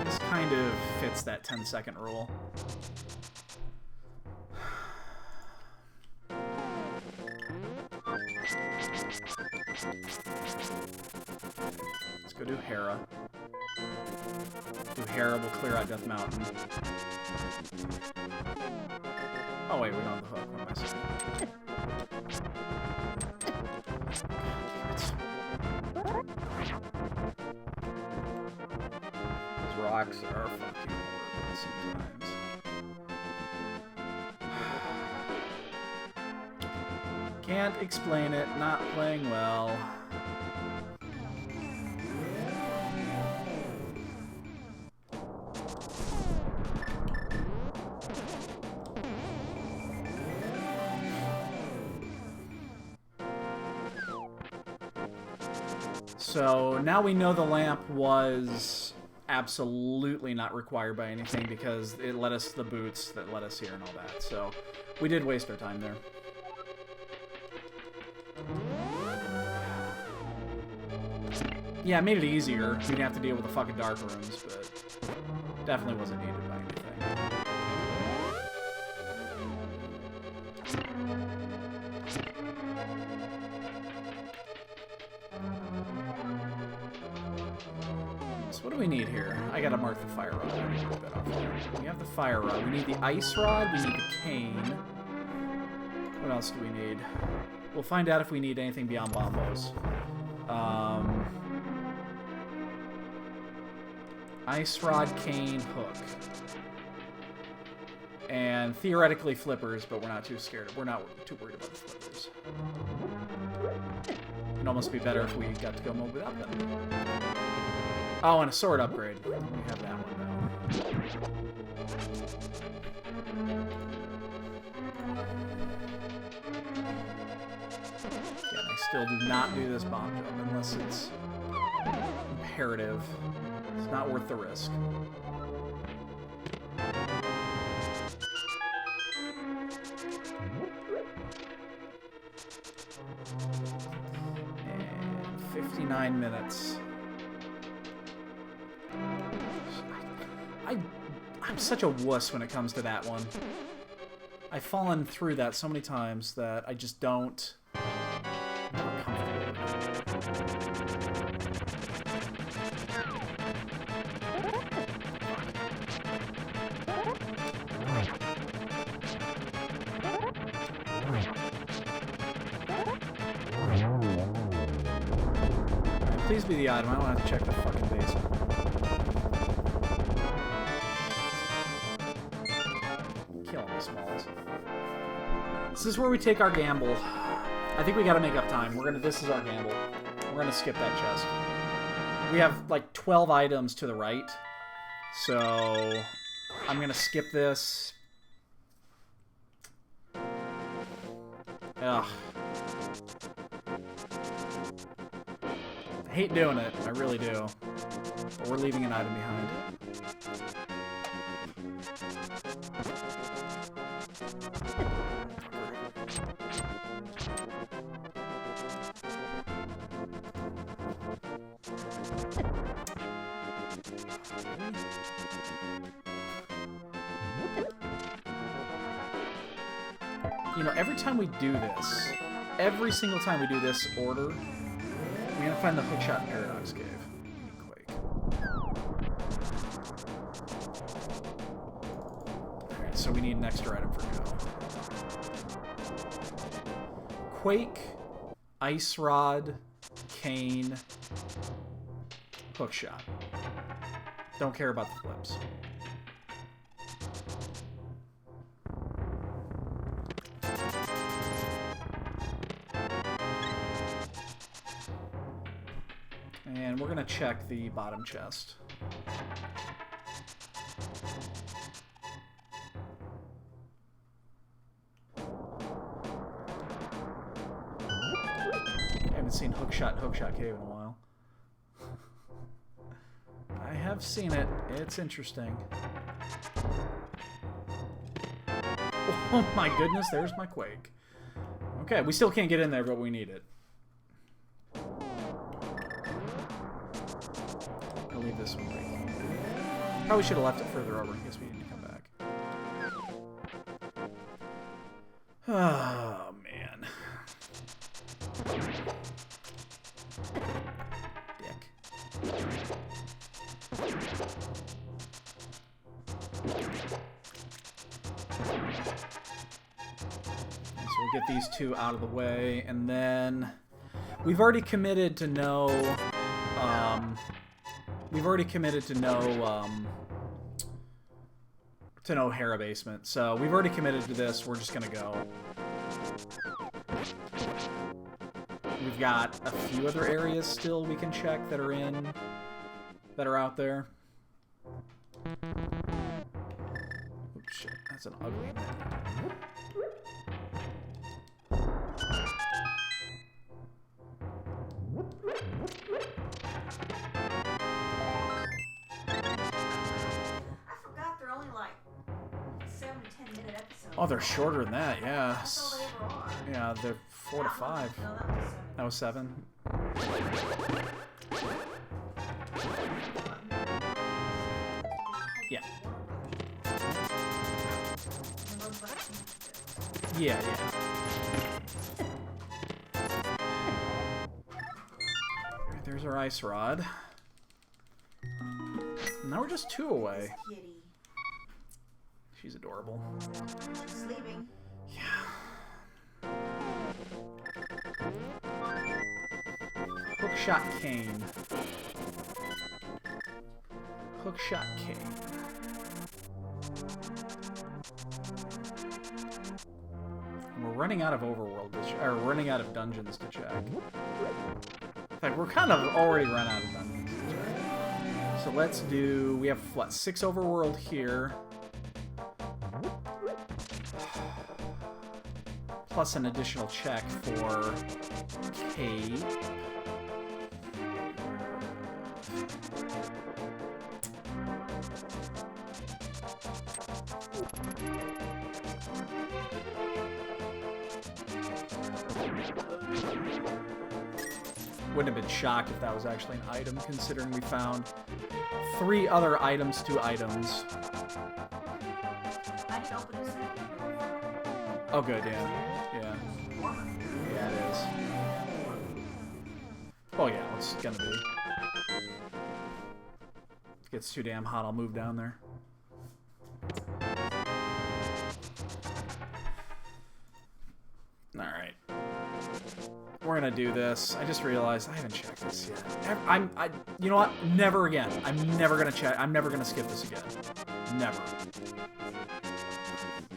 This kind of fits that 10-second rule. Let's go do Hera. Do Hera, we'll clear out Death Mountain. Oh wait, we don't have the hook. What am I saying? These rocks are fucking horrible sometimes. Can't explain it, not playing well. So now we know the lamp was absolutely not required by anything because it let us the boots that let us here and all that. So we did waste our time there. Yeah, it made it easier. We didn't have to deal with the fucking dark rooms, but definitely wasn't needed by anything. So what do we need here? I gotta mark the fire rod. I need to put that off here. We have the fire rod. We need the ice rod. We need the cane. What else do we need? We'll find out if we need anything beyond bombos. Ice rod, cane, hook. And theoretically flippers, but we're not too scared. We're not too worried about the flippers. It'd almost be better if we got to go mode without them. Oh, and a sword upgrade. We have that one now. Again, I still do not do this bomb jump unless it's imperative. It's not worth the risk. And 59 minutes. I'm such a wuss when it comes to that one. I've fallen through that so many times that I just don't... I'm not comfortable with it. Please be the item. I don't have to check the fucking basement. Smalls. This is where we take our gamble. I think we gotta make up time. This is our gamble. We're gonna skip that chest. We have like 12 items to the right. So I'm gonna skip this. Ugh. I hate doing it. I really do. But we're leaving an item behind. You know, every time we do this, every single time we do this order, we gotta find the hookshot paradox cave. Quake. Alright, so we need an extra item for go. Quake, ice rod, cane, hookshot. Don't care about the flips. And we're gonna check the bottom chest. I haven't seen Hookshot Cave in a while. I have seen it. It's interesting. Oh my goodness, there's my Quake. Okay, we still can't get in there, but we need it. I'll leave this one right. Probably should have left it further over in case we need to come back. Oh, man. Dick. So we'll get these two out of the way, and then we've already committed to no, no Hera basement. So we've already committed to this. We're just gonna go. We've got a few other areas still we can check that are out there. Oops, shit, that's an ugly one. Oh, they're shorter than that, yeah. Yeah, they're 4 to 5. That was 7. Yeah. Yeah, yeah. Alright, there's our ice rod. Now we're just 2 away. She's adorable. Sleeping. Yeah. Hookshot cane. Hookshot cane. We're running out of overworld, or running out of dungeons to check. In fact, we're kind of already run out of dungeons to check. So let's do. We have what, 6 overworld here. Plus an additional check for Kate. Wouldn't have been shocked if that was actually an item, considering we found 3 other items to items. I can open this. Oh, good, yeah. Yeah. Yeah, it is. Oh, yeah, it's gonna be. If it gets too damn hot, I'll move down there. Alright. We're gonna do this. I just realized I haven't checked this yet. You know what? Never again. I'm never gonna check. I'm never gonna skip this again. Never.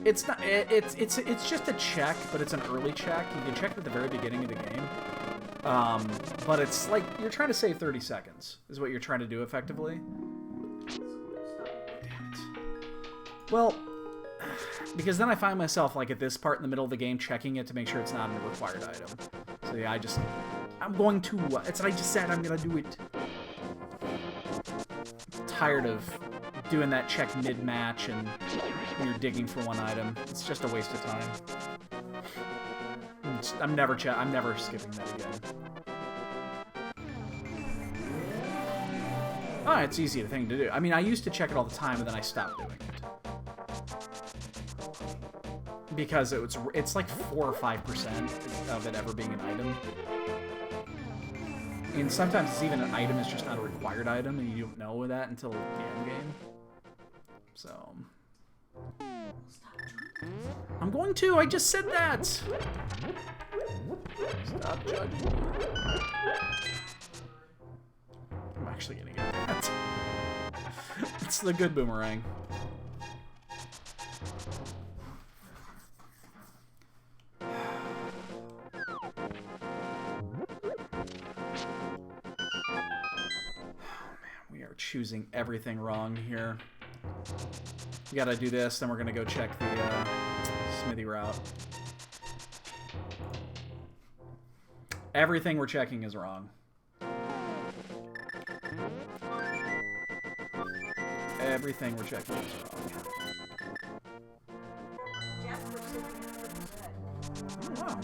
It's not. It's just a check, but it's an early check. You can check it at the very beginning of the game. But it's like you're trying to save 30 seconds. Is what you're trying to do effectively. Damn it. Well, because then I find myself like at this part in the middle of the game checking it to make sure it's not a required item. So yeah, I'm going to. It's I just said I'm gonna do it. I'm tired of doing that check mid-match and when you're digging for one item. It's just a waste of time. I'm never skipping that again. Oh, it's easy thing to do. I mean, I used to check it all the time, and then I stopped doing it. Because it's like 4 or 5% of it ever being an item. And sometimes it's even an item, it's just not a required item, and you don't know that until the end game. So... I'm going to! I just said that! Stop judging me. I'm actually gonna get that. It's the good boomerang. Choosing everything wrong here. We gotta do this, then we're gonna go check the smithy route. Everything we're checking is wrong. Everything we're checking is wrong. Oh, wow.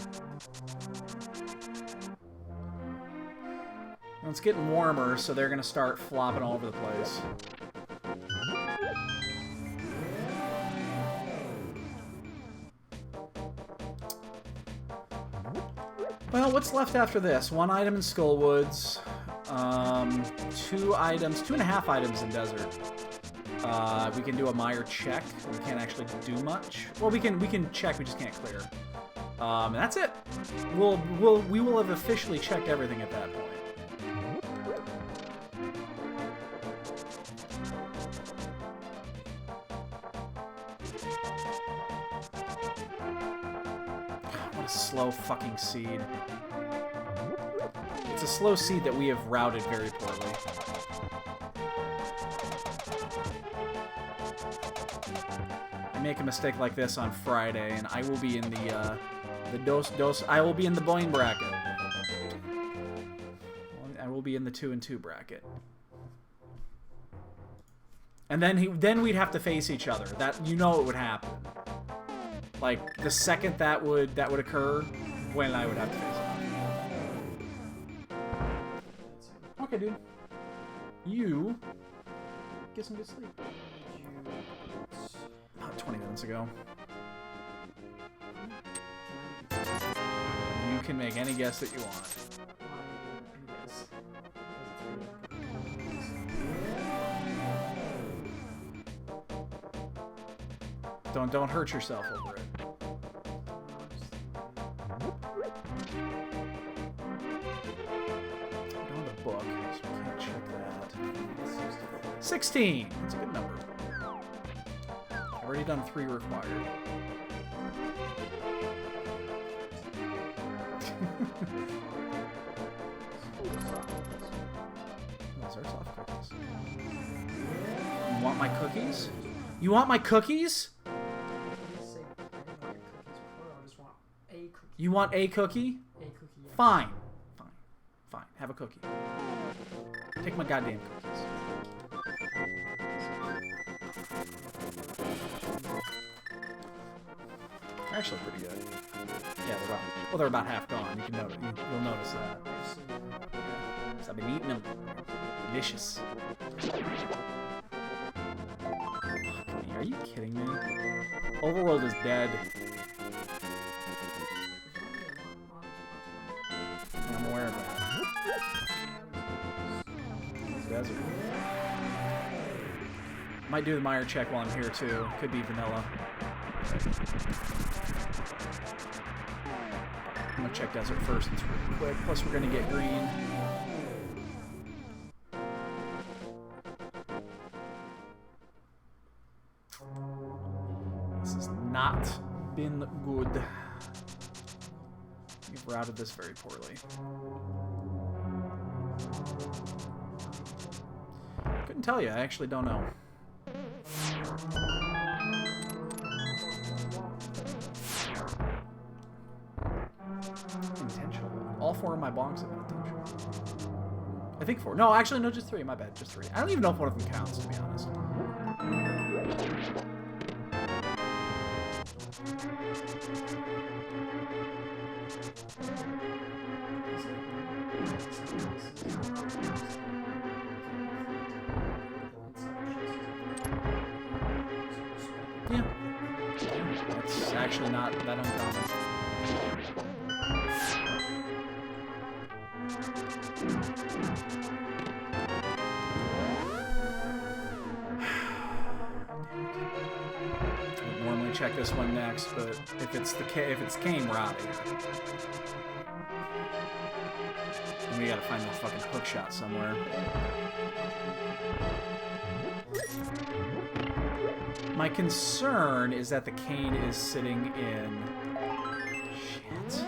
Well, it's getting warmer, so they're gonna start flopping all over the place. Well, what's left after this? 1 item in Skullwoods, 2 items, 2.5 items in Desert. We can do a mire check. We can't actually do much. Well, we can check. We just can't clear. And that's it. We will have officially checked everything at that point. What a slow fucking seed. It's a slow seed that we have routed very poorly. I make a mistake like this on Friday, and I will be in the I will be in the Boeing bracket. I will be in the 2 and 2 bracket. And then we'd have to face each other. That, you know, it would happen. Like the second that would occur, when I would have to face it. Okay, dude. You get some good sleep. About 20 minutes ago. You can make any guess that you want. Don't hurt yourself over it. I don't have a book, so we can't check that. 16! That's a good number. I've already done 3 required. Those are soft cookies. You want my cookies? You want my cookies? You want a cookie? A cookie, yeah. Fine. Fine. Fine. Have a cookie. Take my goddamn cookies. They're actually pretty good. Yeah, they're about half gone. You can notice. You'll notice that. Yeah. So I've been eating them. Delicious. Fuck me. Are you kidding me? Overworld is dead. I'm aware of that. Desert. Might do the mire check while I'm here too. Could be vanilla. I'm gonna check desert first. It's really quick. Plus, we're gonna get green. This has not been good. We've routed this very poorly. Couldn't tell you. I actually don't know. Intentional. All 4 of my bongs have been intentional. I think 4. No, actually, no, just 3. My bad, just 3. I don't even know if one of them counts, to be honest. Yeah. That's actually not that uncommon. I'd normally check this one next, but if it's Kane, we're out of here. And we gotta find that fucking hook shot somewhere. My concern is that the Kane is sitting in... Shit.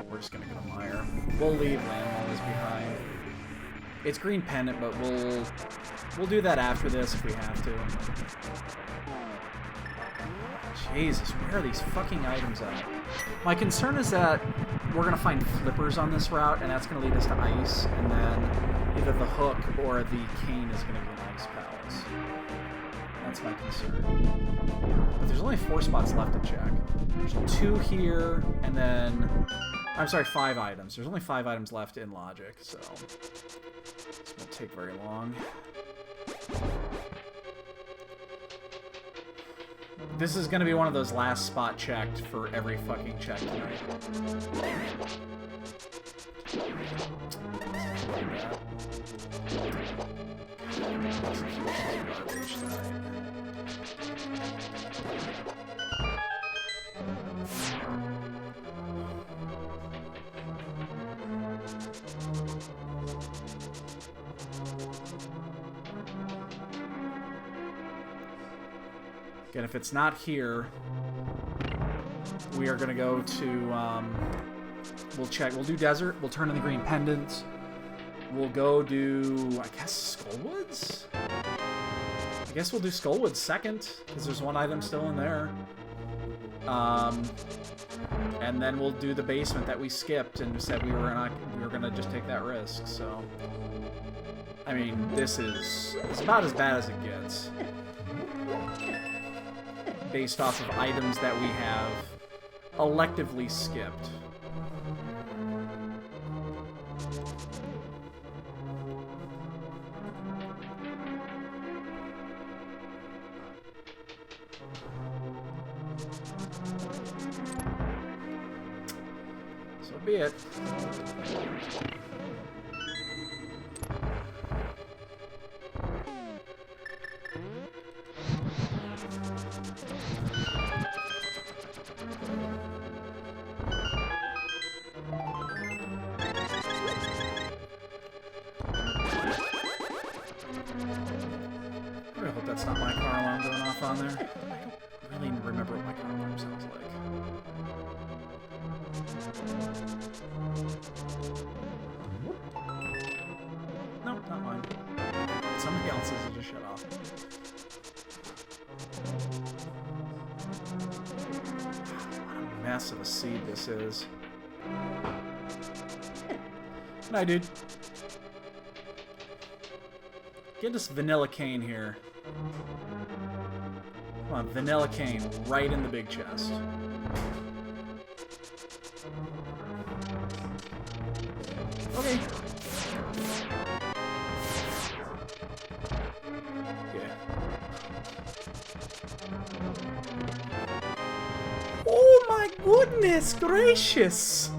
We're just gonna go to Meyer. We'll leave Landmines behind. It's green pendant, but we'll do that after this if we have to. Jesus, where are these fucking items at? My concern is that we're going to find flippers on this route, and that's going to lead us to ice, and then either the hook or the Cane is going to be an ice palace. That's my concern. But there's only 4 spots left to check. There's 2 here, and then... I'm sorry, 5 items. There's only 5 items left in Logic, so... This won't take very long. This is going to be one of those last spot checked for every fucking check tonight. Again, if it's not here, we are going to go to, we'll check, we'll do Desert, we'll turn in the green pendants, we'll go do, I guess, Skullwoods? I guess we'll do Skullwoods second, because there's 1 item still in there. And then we'll do the basement that we skipped and said we were gonna just take that risk, so. I mean, it's about as bad as it gets. Based off of items that we have electively skipped. So be it. I hope that's not my car alarm going off on there. I don't really remember what my car alarm sounds like. No, not mine. Somebody else's is just shut off. What a mess of a seed this is. Good night, dude. Get us Vanilla Cane here. Come on, Vanilla Cane right in the big chest. Okay. Yeah. Oh my goodness gracious!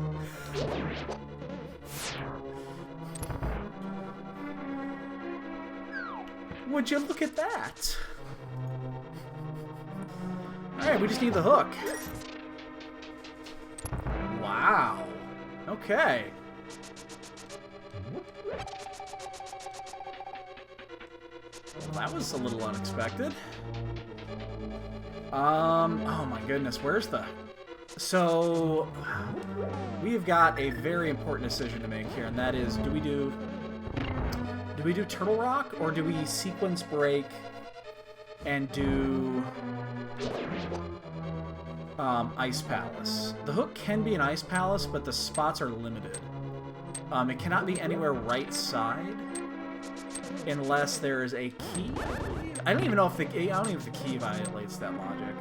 Would you look at that? Alright, we just need the hook. Wow. Okay. Well, that was a little unexpected. Oh my goodness, where's the... So, we've got a very important decision to make here, and that is, do we do Turtle Rock, or do we sequence break and do Ice Palace? The hook can be an Ice Palace, but the spots are limited. It cannot be anywhere right side. Unless there is a key. I don't even know if the key violates that logic.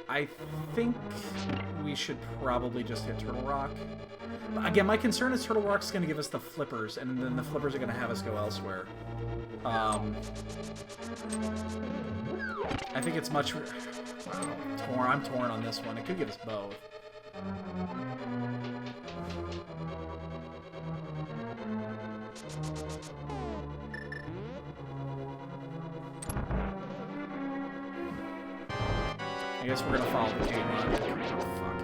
I think we should probably just hit Turtle Rock. But again, my concern is Turtle Rock's going to give us the flippers, and then the flippers are going to have us go elsewhere. I think it's much... Wow, I'm torn on this one. It could give us both. I guess we're gonna follow the cane logic. Fuck.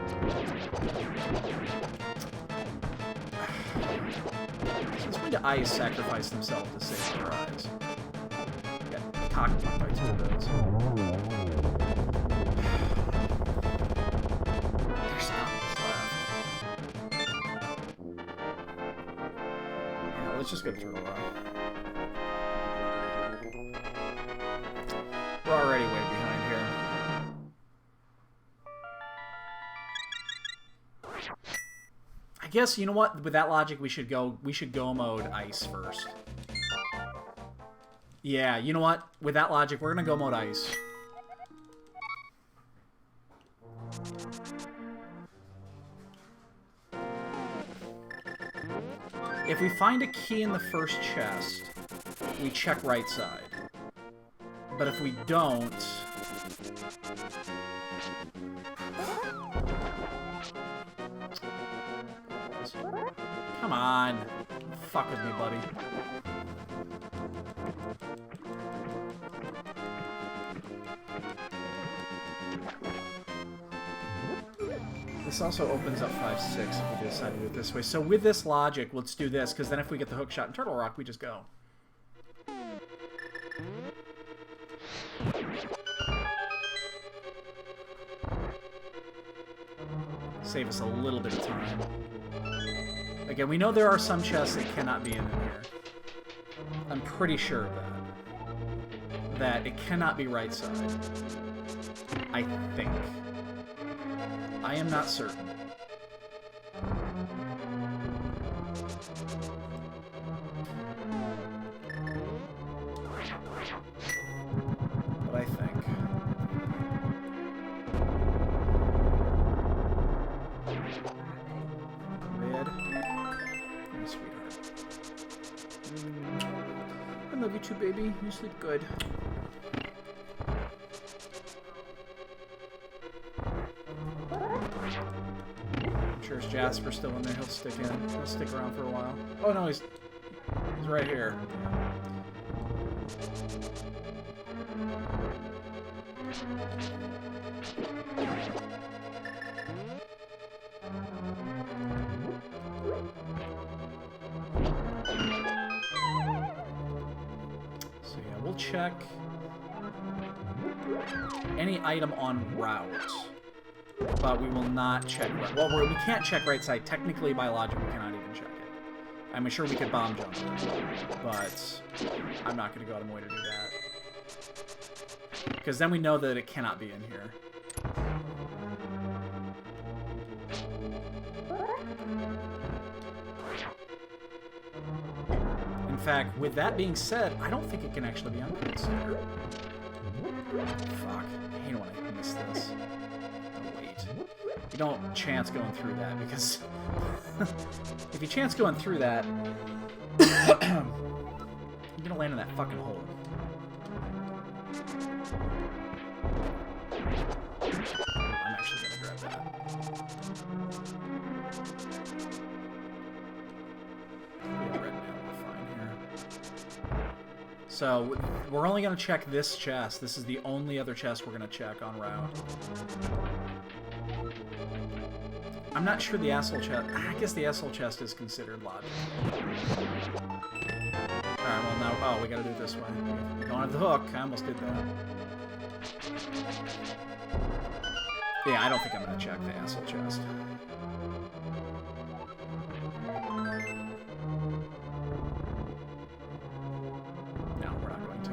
Since when do eyes sacrifice themselves to save their eyes? Got cocked by 2 of those. There's not much left. Yeah, let's just go Turtle Rock. We're already way behind here. I guess, you know what? With that logic, we should go mode ice first. Yeah, you know what? With that logic, we're gonna go mode ice. If we find a key in the first chest, we check right side. But if we don't... Come on. Fuck with me, buddy. This also opens up 5-6 if we decide to do it this way. So with this logic, let's do this, because then if we get the hook shot in Turtle Rock, we just go. Save us a little bit of time. Again, we know there are some chests that cannot be in here. I'm pretty sure of that. That it cannot be right side. I think. I am not certain. But I think. Mid. Oh, sweetheart. I love you too, baby. You sleep good. I'm sure if Jasper's still in there, he'll stick in. He'll stick around for a while. Oh no, he's right here. So yeah, we'll check any item on route. But we will not check right. Well, we can't check right side. Technically, by logic, we cannot even check it. I'm sure we could bomb jump it, but I'm not going to go out of my way to do that. Because then we know that it cannot be in here. In fact, with that being said, I don't think it can actually be unconsidered. Fuck. I hate when I miss this. You don't chance going through that, because if you chance going through that, you're gonna land in that fucking hole. I'm actually gonna grab that. Red now, we're fine here. So we're only gonna check this chest. This is the only other chest we're gonna check on route. I'm not sure the asshole chest... I guess the asshole chest is considered logical. Alright, well now... Oh, we gotta do it this way. We don't have the hook. I almost did that. Yeah, I don't think I'm gonna check the asshole chest. No, we're not going to.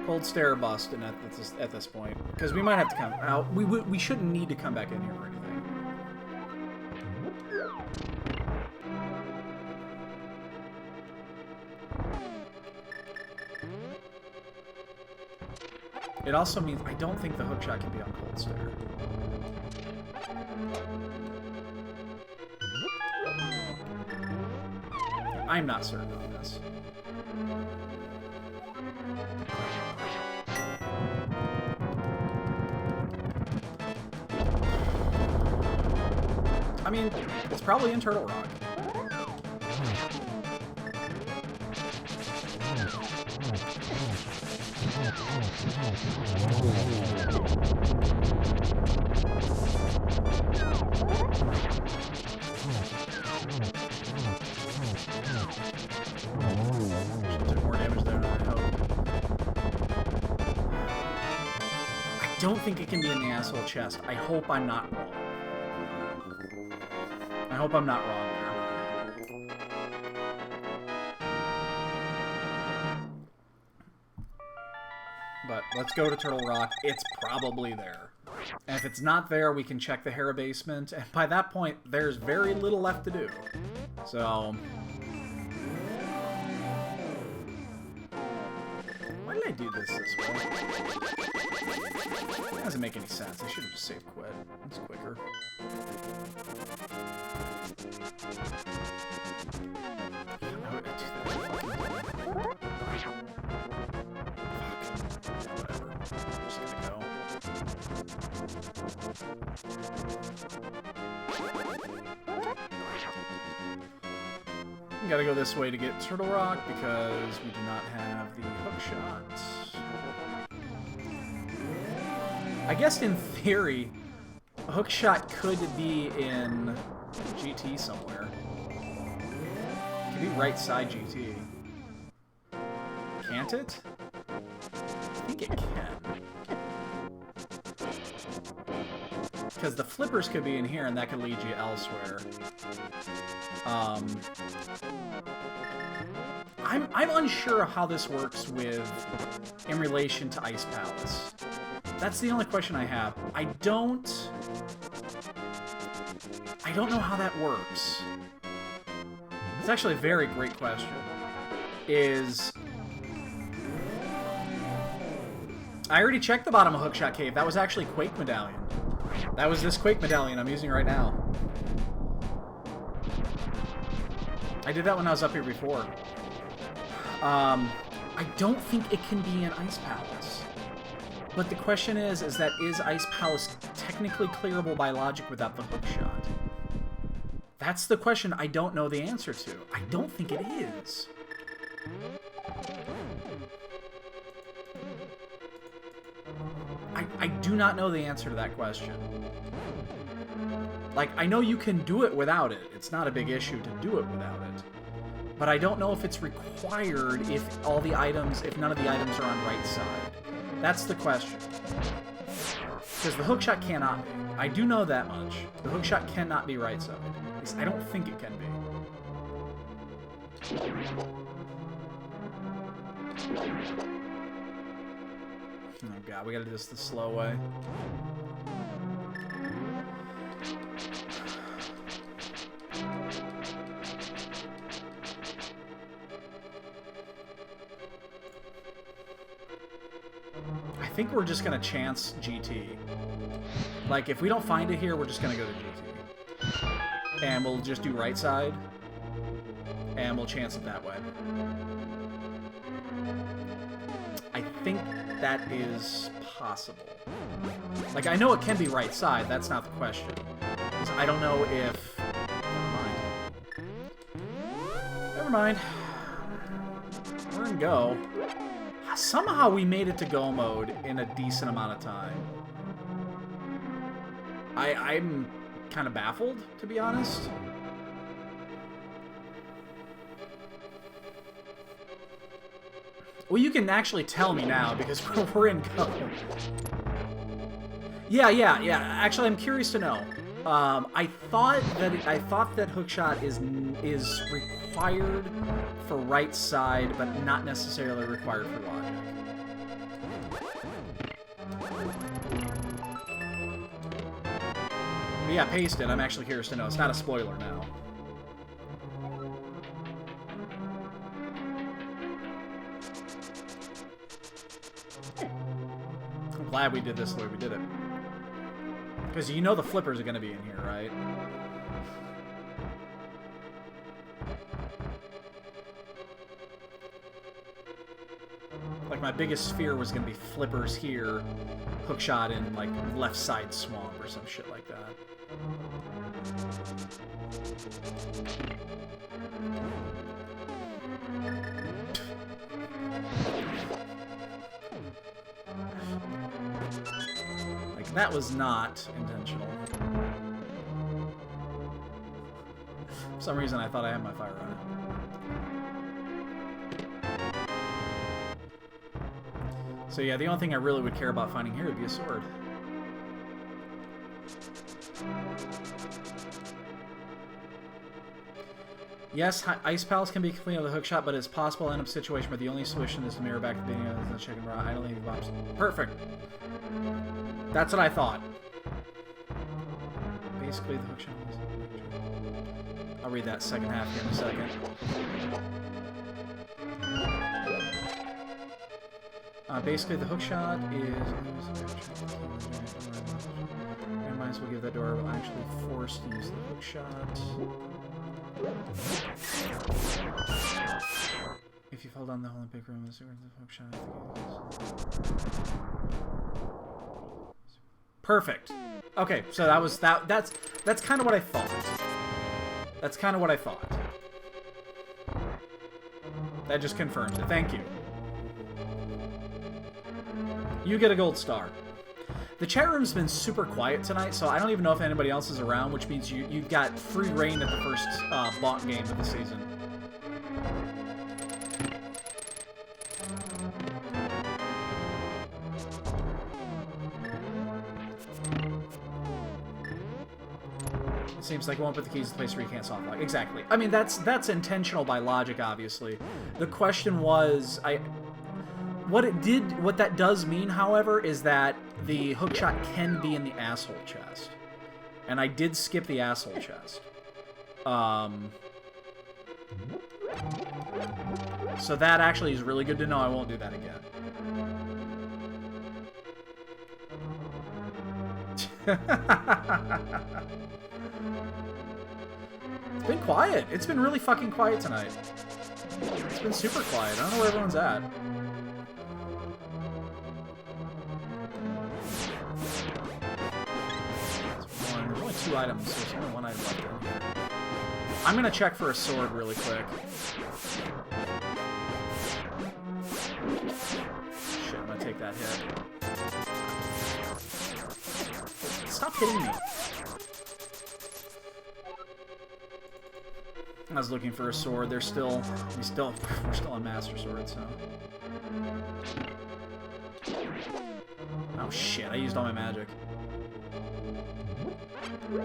Cold stare busted at this point. Because we might have to come out. We shouldn't need to come back in here or anything. It also means I don't think the hookshot can be on cold stare. I'm not certain on this. I mean, it's probably in Turtle Rock. Did more damage there than I hoped. I don't think it can be in the asshole chest. I hope I'm not wrong. I hope I'm not wrong there. But let's go to Turtle Rock. It's probably there. And if it's not there, we can check the Hera basement. And by that point, there's very little left to do. So... why did I do this way? That doesn't make any sense. I should have just saved quit. It's quicker. Why would I do that? Whatever. I'm just gonna go. We gotta go this way to get Turtle Rock because we do not have the hook shot. I guess in theory, a hook shot could be in GT somewhere. It could be right side GT. Can't it? I think it can. Because the flippers could be in here and that could lead you elsewhere. I'm unsure of how this works in relation to Ice Palace. That's the only question I have. I don't know how that works. It's actually a very great question. I already checked the bottom of Hookshot Cave. That was actually Quake Medallion. That was this Quake Medallion I'm using right now. I did that when I was up here before. I don't think it can be in Ice Palace. But the question is Ice Palace technically clearable by logic without the hookshot? That's the question I don't know the answer to. I don't think it is. I do not know the answer to that question. Like, I know you can do it without it. It's not a big issue to do it without it. But I don't know if it's required if none of the items are on right side. That's the question. Because the hookshot cannot be. I do know that much. The hookshot cannot be right side. At least I don't think it can be. Oh god, we gotta do this the slow way. I think we're just gonna chance GT. Like, if we don't find it here, we're just gonna go to GT. And we'll just do right side. And we'll chance it that way. I think that is possible. Like, I know it can be right side, that's not the question. Because I don't know if... Never mind. We're in go. Somehow we made it to go mode in a decent amount of time. I'm kind of baffled, to be honest. Well, you can actually tell me now, because we're in go. Yeah. Actually, I'm curious to know. I thought that hookshot is required for right side, but not necessarily required for logic. But yeah, paste it. I'm actually curious to know. It's not a spoiler now. I'm glad we did this the way we did it. Because you know the flippers are going to be in here, right? Like, my biggest fear was going to be flippers here, hookshot in, like, left side swamp or some shit like that. Like, that was not intentional. For some reason, I thought I had my fire on it. So yeah, the only thing I really would care about finding here would be a sword. Yes, Ice Palace can be completed with a hookshot, but it's possible to end up in a situation where the only solution is to mirror back the beginning of the chicken bra. I don't think Bob's perfect. That's what I thought. Basically, the hookshot is... I'll read that second half here in a second. Basically, the hookshot is... I might as well give that door. We'll actually force to use the hookshot. If you fall down the Olympic room, the hookshot. Perfect. Okay, so that was that. That's kind of what I thought. That's kind of what I thought. That just confirms it. Thank you. You get a gold star. The chat room's been super quiet tonight, so I don't even know if anybody else is around, which means you've got free reign at the first bot game of the season. It seems like it won't put the keys in the place where you can't soft lock. Exactly. I mean, that's intentional by logic, obviously. The question was, what that does mean, however, is that the hookshot can be in the asshole chest. And I did skip the asshole chest. So that actually is really good to know. I won't do that again. It's been quiet. It's been really fucking quiet tonight. It's been super quiet. I don't know where everyone's at. There's only 2 items, so there's only 1 item left in here. I'm gonna check for a sword really quick. Shit, I'm gonna take that hit. Stop hitting me. I was looking for a sword. We're still on Master Sword, so. Oh shit, I used all my magic. I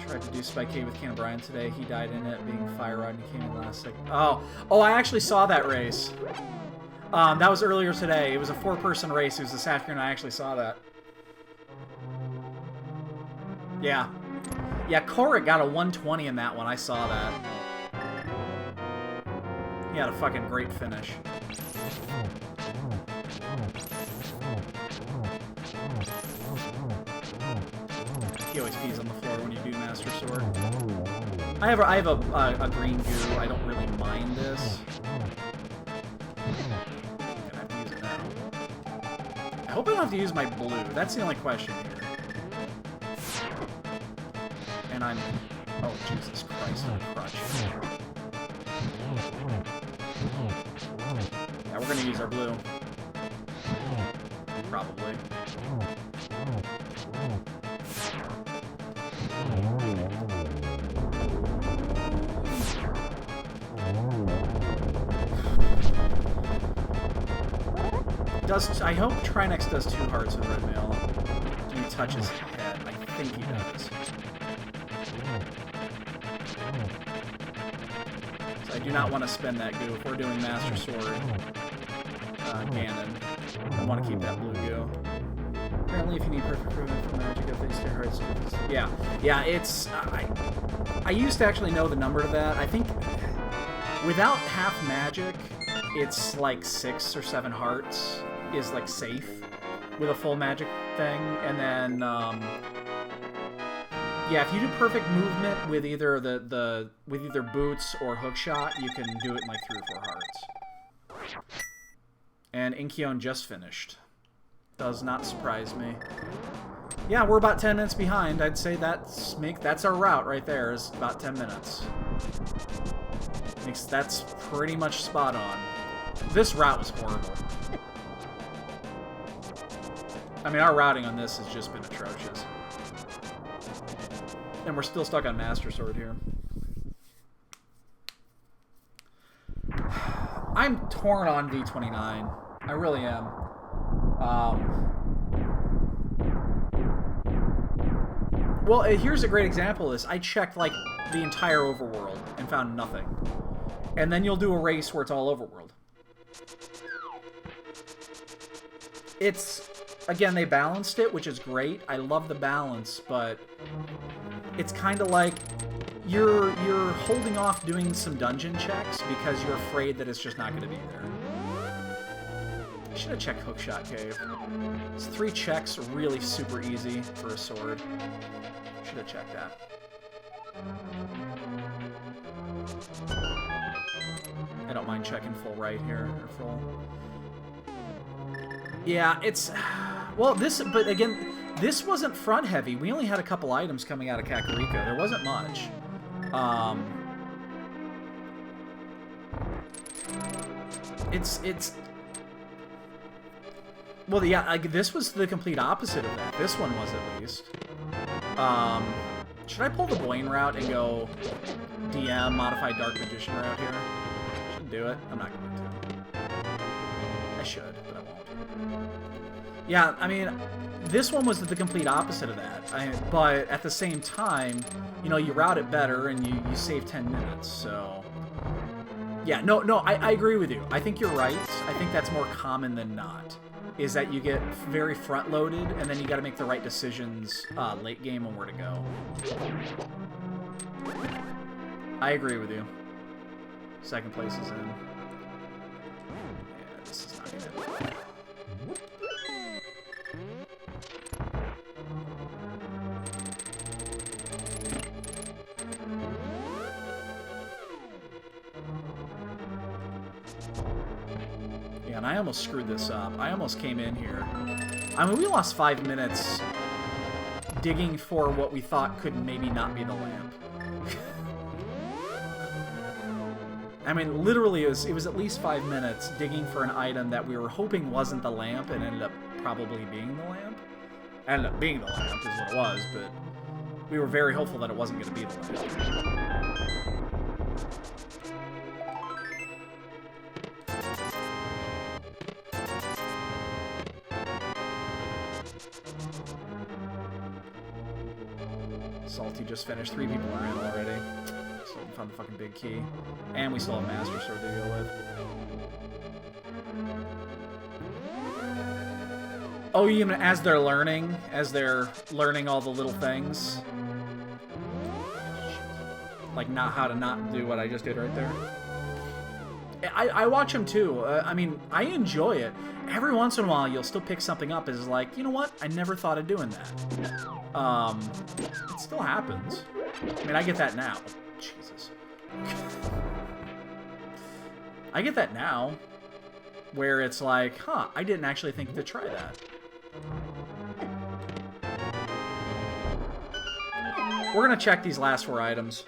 tried to do Spike K with Ken O'Brien today. He died in it, being fire rod, and he came in last second. Oh, I actually saw that race. That was earlier today. It was a 4-person race. It was this afternoon. I actually saw that. Yeah. Yeah, Korik got a 120 in that one. I saw that. He had a fucking great finish. He always pees on the floor when you do Master Sword. I have a green goo. I don't really mind this. I hope I don't have to use my blue. That's the only question here. And I'm... Oh, Jesus Christ. Crutch. Yeah, we're gonna use our blue. Probably. I hope Trinex does 2 hearts in red mail. When he touches his head. think he does. So I do not want to spend that goo if we're doing Master Sword Ganon. I want to keep that blue goo. Apparently, if you need perfect improvement for magic, if they stay hard, yeah, it's... I used to actually know the number to that. I think without half magic, it's like 6 or 7 hearts is like safe with a full magic thing, and then yeah, if you do perfect movement with either with either boots or hookshot, you can do it in like 3 or 4 hearts. And Inkion just finished. Does not surprise me. Yeah, we're about 10 minutes behind. I'd say that's our route right there. Is about 10 minutes. That's pretty much spot on. This route was horrible. I mean, our routing on this has just been atrocious. And we're still stuck on Master Sword here. I'm torn on V29. I really am. Well, here's a great example of this. I checked, like, the entire overworld and found nothing. And then you'll do a race where it's all overworld. It's... Again, they balanced it, which is great. I love the balance, but... It's kind of like... You're holding off doing some dungeon checks because you're afraid that it's just not going to be there. I should have checked Hookshot Cave. It's 3 checks, really super easy for a sword. Should have checked that. I don't mind checking full right here, or full... Yeah, it's... Well, this... But again, this wasn't front heavy. We only had a couple items coming out of Kakariko. There wasn't much. It's... Well, yeah, like, this was the complete opposite of that. This one was, at least. Should I pull the Blaine route and go DM, Modified Dark Magician route here? Should do it. I'm not going to. I should, but I won't. Yeah, I mean, this one was the complete opposite of that. But at the same time, you know, you route it better and you save 10 minutes, so... Yeah, no, I agree with you. I think you're right. I think that's more common than not. Is that you get very front-loaded, and then you got to make the right decisions late game on where to go. I agree with you. Second place is in. Yeah, this is not good. And I almost screwed this up. I almost came in here. I mean, we lost 5 minutes digging for what we thought could maybe not be the lamp. I mean, literally, it was at least 5 minutes digging for an item that we were hoping wasn't the lamp and ended up probably being the lamp. Ended up being the lamp is what it was, but we were very hopeful that it wasn't going to be the lamp. Salty just finished. 3 people are in already. Still haven't found the fucking big key. And we still have Master Sword to deal with. Oh, you mean as they're learning all the little things? Like not how to not do what I just did right there? I watch them too. I mean, I enjoy it. Every once in a while, you'll still pick something up as like, you know what? I never thought of doing that. It still happens. I mean, I get that now. Jesus. I get that now, where it's like, huh, I didn't actually think to try that. We're gonna check these last 4 items.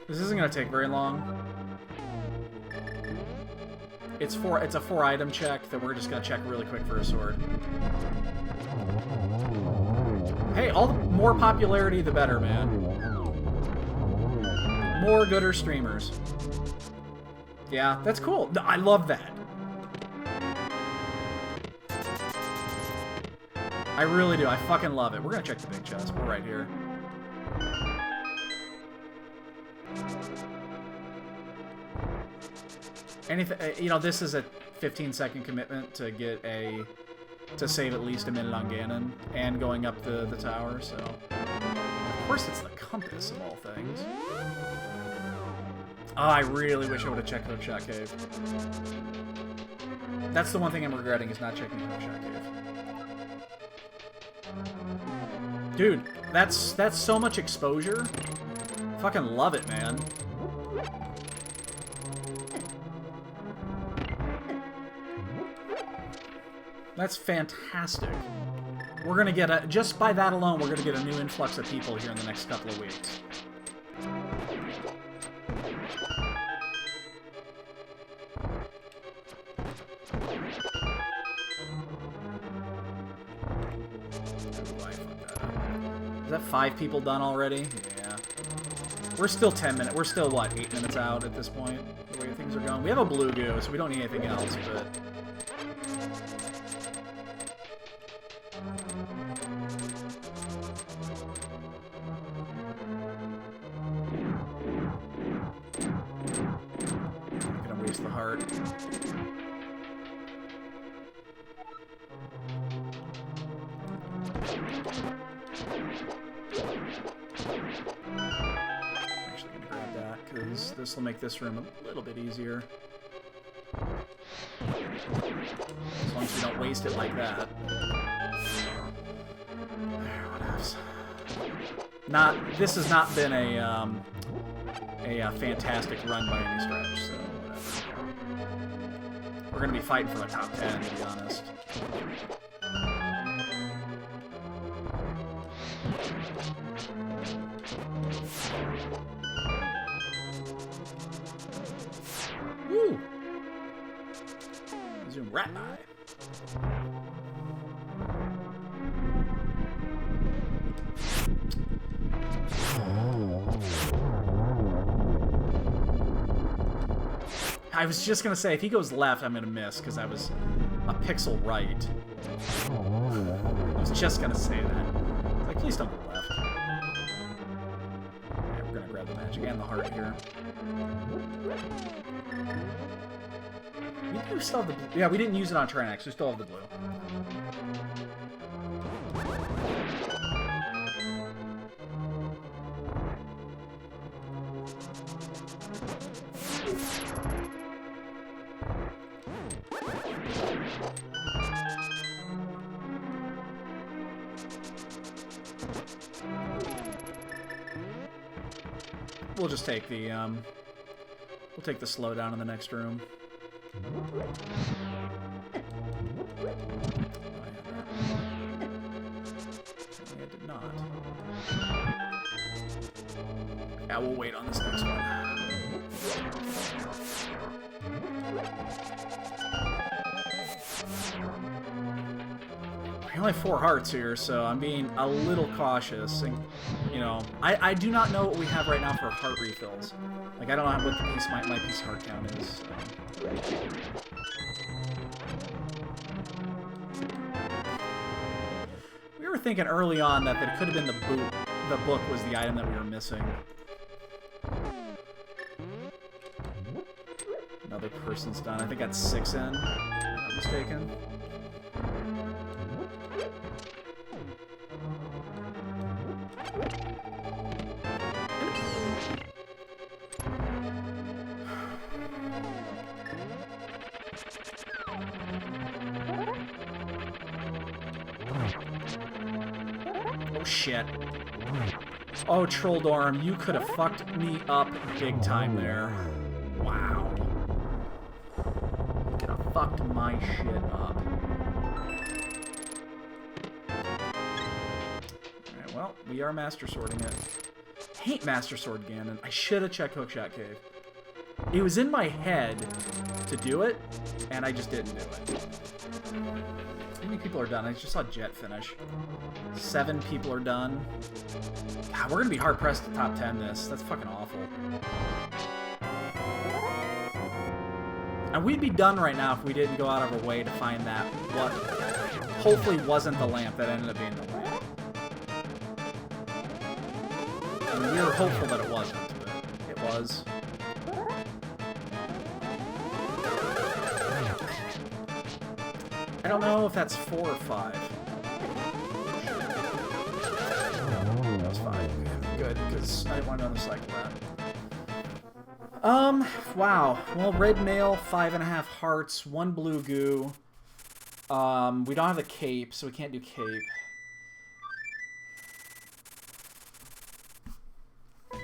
This isn't gonna take very long. It's a 4-item check that we're just gonna check really quick for a sword. Hey, all the more popularity, the better, man. More gooder streamers. Yeah, that's cool. I love that. I really do. I fucking love it. We're gonna check the big chest. We're right here. Anything, you know, this is a 15-second commitment to get to save at least a minute on Ganon and going up the tower, so. Of course it's the compass of all things. Oh, I really wish I would have checked Hookshot Cave. That's the one thing I'm regretting, is not checking Hookshot Cave. Dude, that's so much exposure. Fucking love it, man. That's fantastic. We're gonna get just by that alone, we're gonna get a new influx of people here in the next couple of weeks. Is that 5 people done already? Yeah. We're still 10 minutes. We're still, what, 8 minutes out at this point? The way things are going. We have a blue goo, so we don't need anything else, but... I'm gonna waste the heart. This will make this room a little bit easier. As long as we don't waste it like that. What else? This has not been a fantastic run by any stretch, so whatever. We're gonna be fighting for a top 10, to be honest. Woo! Zoom right by. I was just gonna say, if he goes left, I'm gonna miss, because I was a pixel right. I was just gonna say that. Like, please don't go left. Okay, we're gonna grab the magic and the heart here. We do still have the blue. Yeah, we didn't use it on Trinax. We still have the blue. We'll just take the we'll take the slowdown in the next room. I did not. Yeah, we'll wait on this next one. We only have 4 hearts here, so I'm being a little cautious. And, you know, I do not know what we have right now for heart refills. Like, I don't know what the piece my piece heart count is. So. We were thinking early on that it could have been the book was the item that we were missing. Another person's done. I think that's 6 in, if I'm not mistaken. Oh shit. Oh, Trolldorm, you could have fucked me up big time there. Wow. You could have fucked my shit up. Alright, well, we are Master Swording it. Hate Master Sword Ganon. I should have checked Hookshot Cave. It was in my head to do it, and I just didn't do it. How many people are done? I just saw Jet finish. 7 people are done. God, we're gonna be hard pressed to top 10 this. That's fucking awful. And we'd be done right now if we didn't go out of our way to find that what hopefully wasn't the lamp that ended up being the lamp. I mean, we were hopeful that it wasn't, but it was. I don't know if that's 4 or 5. That was 5. Good, because I didn't want another cycle that. Wow. Well, red mail, 5.5 hearts, 1 blue goo. We don't have a cape, so we can't do cape. I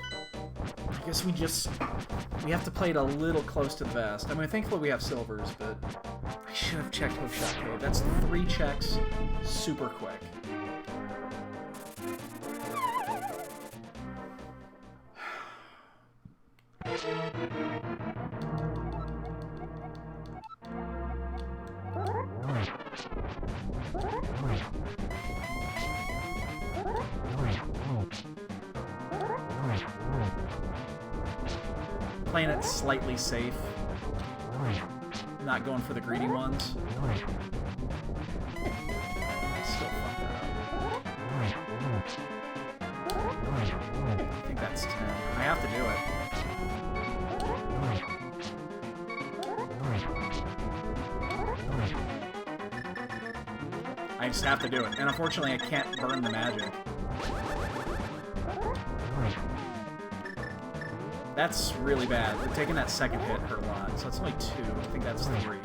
guess we have to play it a little close to the vest. I mean, thankfully we have silvers, but I should have checked Hook Shot Cave. That's 3 checks, super quick. Playing it slightly safe. Not going for the greedy ones. Still fuck that up. I think that's 10. I have to do it. I just have to do it. And unfortunately, I can't burn the magic. That's really bad. Taking that second hit hurt a lot. So it's only 2. I think that's 3.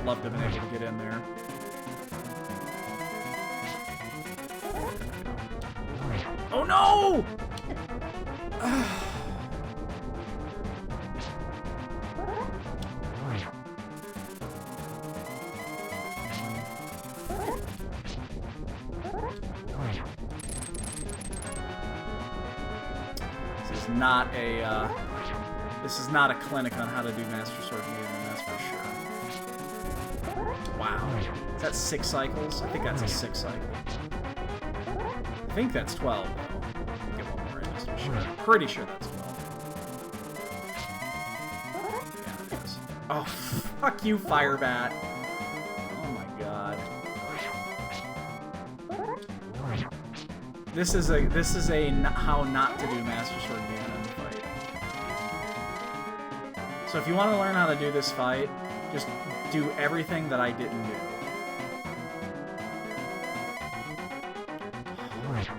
Love to have been able to get in there. Oh no! This is not a clinic on how to do Master Sword Mutant, that's for sure. Wow. Is that 6 cycles? I think that's a 6 cycle. I think that's 12, though. Get one more in just to be sure. I'm pretty sure that's 12. Yeah, it is. Oh, fuck you, Firebat. Oh my god. This is a how not to do Master Sword Mutant fight. So if you want to learn how to do this fight, just do everything that I didn't do. Oh my god.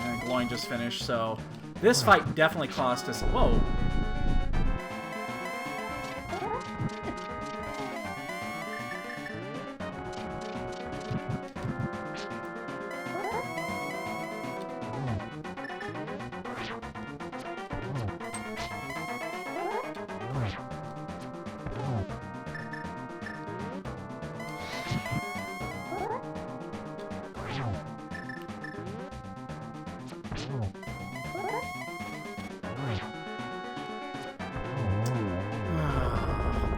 And Gloin just finished, so this fight definitely cost us. Whoa.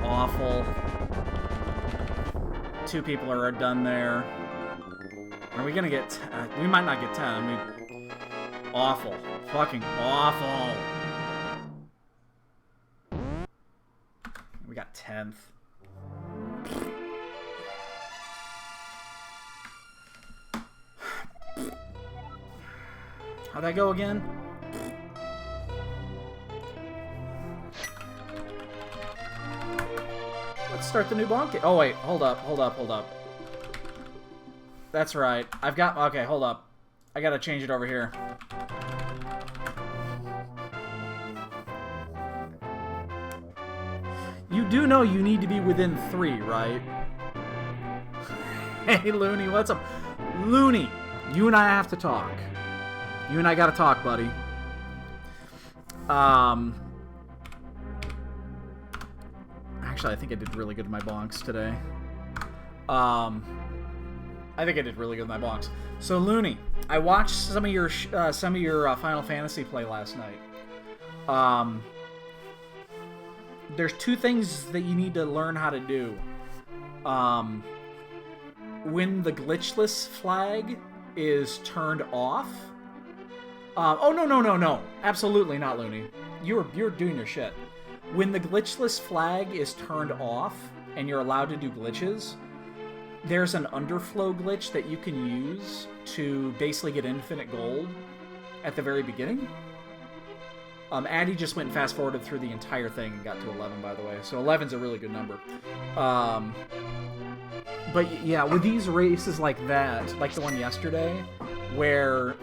Awful. 2 people are done there. Are we gonna get... we might not get 10. Awful. Fucking awful. We got 10th. How'd that go again? Let's start the new bonk. Oh wait, hold up. That's right. I've got... Okay, hold up. I gotta change it over here. You do know you need to be within 3, right? Hey, Looney, what's up? Looney, you and I have to talk. You and I gotta talk, buddy. Actually, I think I did really good in my bonks today. I think I did really good in my bonks. So, Looney, I watched some of your Final Fantasy play last night. Um, there's two things that you need to learn how to do. When the glitchless flag is turned off. Oh, no. Absolutely not, Looney. You're doing your shit. When the glitchless flag is turned off and you're allowed to do glitches, there's an underflow glitch that you can use to basically get infinite gold at the very beginning. Addy just went and fast-forwarded through the entire thing and got to 11, by the way. So 11's a really good number. But yeah, with these races like that, like the one yesterday, where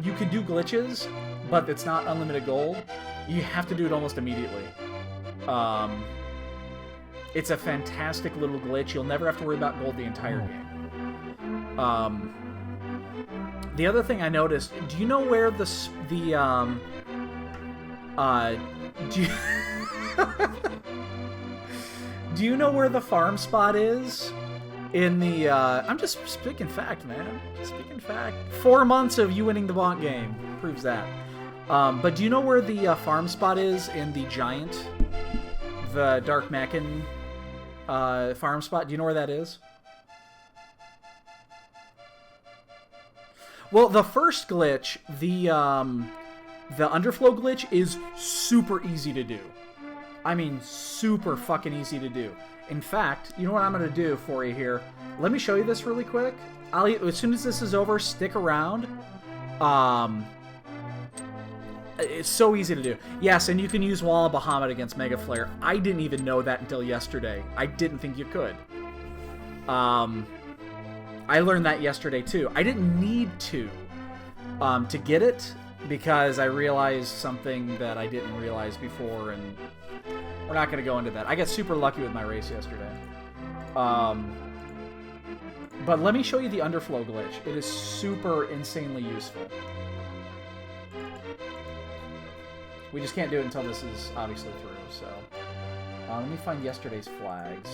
you could do glitches, but it's not unlimited gold, you have to do it almost immediately. It's a fantastic little glitch. You'll never have to worry about gold the entire game. The other thing I noticed, do you know where do you do you know where the farm spot is? In the, I'm just speaking fact, man. Just speaking fact. 4 months of you winning the bonk game proves that. But do you know where the farm spot is in the giant, the Dark Mackin farm spot? Do you know where that is? Well, the first glitch, the underflow glitch, is super easy to do. I mean, super fucking easy to do. In fact, you know what I'm going to do for you here? Let me show you this really quick. As soon as this is over, stick around. It's so easy to do. Yes, and you can use Wall of Bahamut against Mega Flare. I didn't even know that until yesterday. I didn't think you could. I learned that yesterday, too. I didn't need to get it, because I realized something that I didn't realize before, and we're not going to go into that. I got super lucky with my race yesterday. But let me show you the underflow glitch. It is super insanely useful. We just can't do it until this is obviously through, so... let me find yesterday's flags.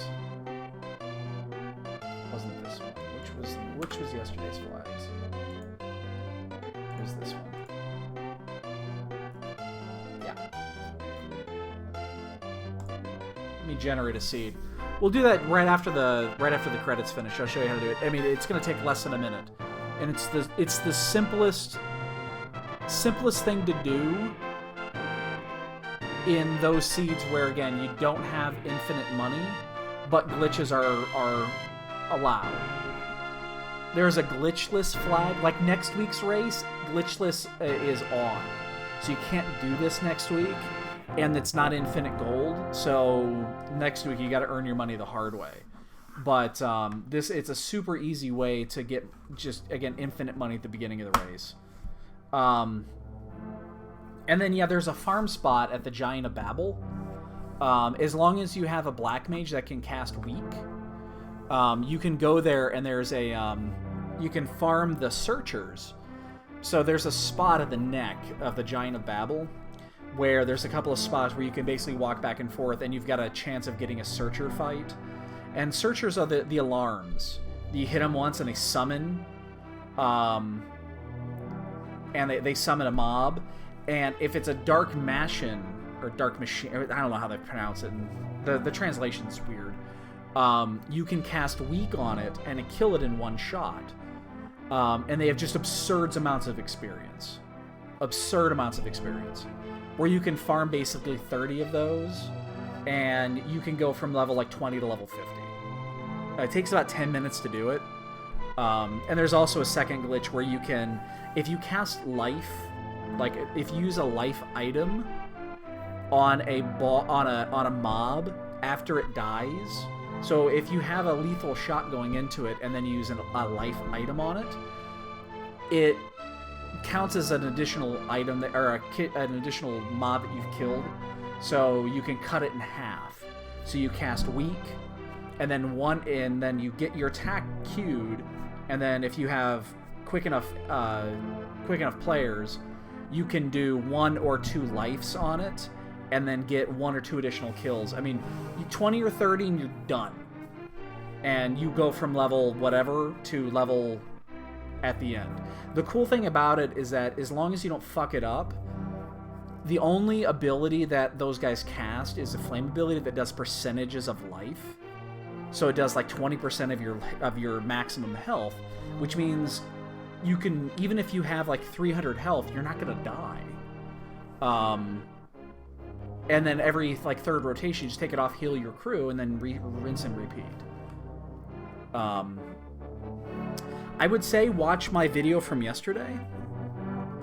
Wasn't this one? Which was yesterday's flags? Here's this one. Let me generate a seed. We'll do that right after the credits finish. I'll show you how to do it. I mean, it's going to take less than a minute, and it's the simplest thing to do in those seeds where, again, you don't have infinite money, but glitches are allowed. There's a glitchless flag. Like next week's race, glitchless is on, so you can't do this next week. And it's not infinite gold, so next week you got to earn your money the hard way. But it's a super easy way to get just, again, infinite money at the beginning of the race. And then, yeah, there's a farm spot at the Giant of Babel. As long as you have a black mage that can cast weak, you can go there, and there's a you can farm the searchers. So there's a spot at the neck of the Giant of Babel where there's a couple of spots where you can basically walk back and forth, and you've got a chance of getting a searcher fight. And searchers are the alarms. You hit them once and they summon, and they summon a mob. And if it's a dark machine, or dark machine, I don't know how they pronounce it. The translation's weird. You can cast weak on it and kill it in one shot. And they have just absurd amounts of experience. Absurd amounts of experience. Where you can farm basically 30 of those, and you can go from level like 20 to level 50. It takes about 10 minutes to do it. And there's also a second glitch where you can, if you cast life, like if you use a life item on a mob after it dies. So if you have a lethal shot going into it and then you use a life item on it, it counts as an additional item an additional mob that you've killed, so you can cut it in half. So you cast weak, and then you get your attack queued, and then if you have quick enough players, you can do 1 or 2 lives on it, and then get 1 or 2 additional kills. I mean, 20 or 30 and you're done, and you go from level whatever to level at the end. The cool thing about it is that as long as you don't fuck it up, The only ability that those guys cast is a flame ability that does percentages of life. So it does like 20% of your maximum health, which means you can, even if you have like 300 health, you're not gonna die. And then every like third rotation, you just take it off, heal your crew, and then rinse and repeat. I would say watch my video from yesterday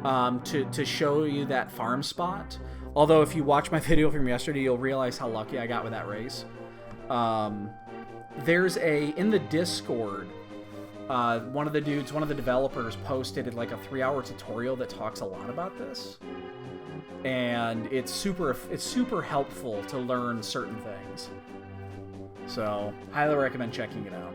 to show you that farm spot. Although if you watch my video from yesterday, you'll realize how lucky I got with that race. There's in the Discord, one of the developers posted like a 3-hour tutorial that talks a lot about this. And it's super helpful to learn certain things. So, highly recommend checking it out.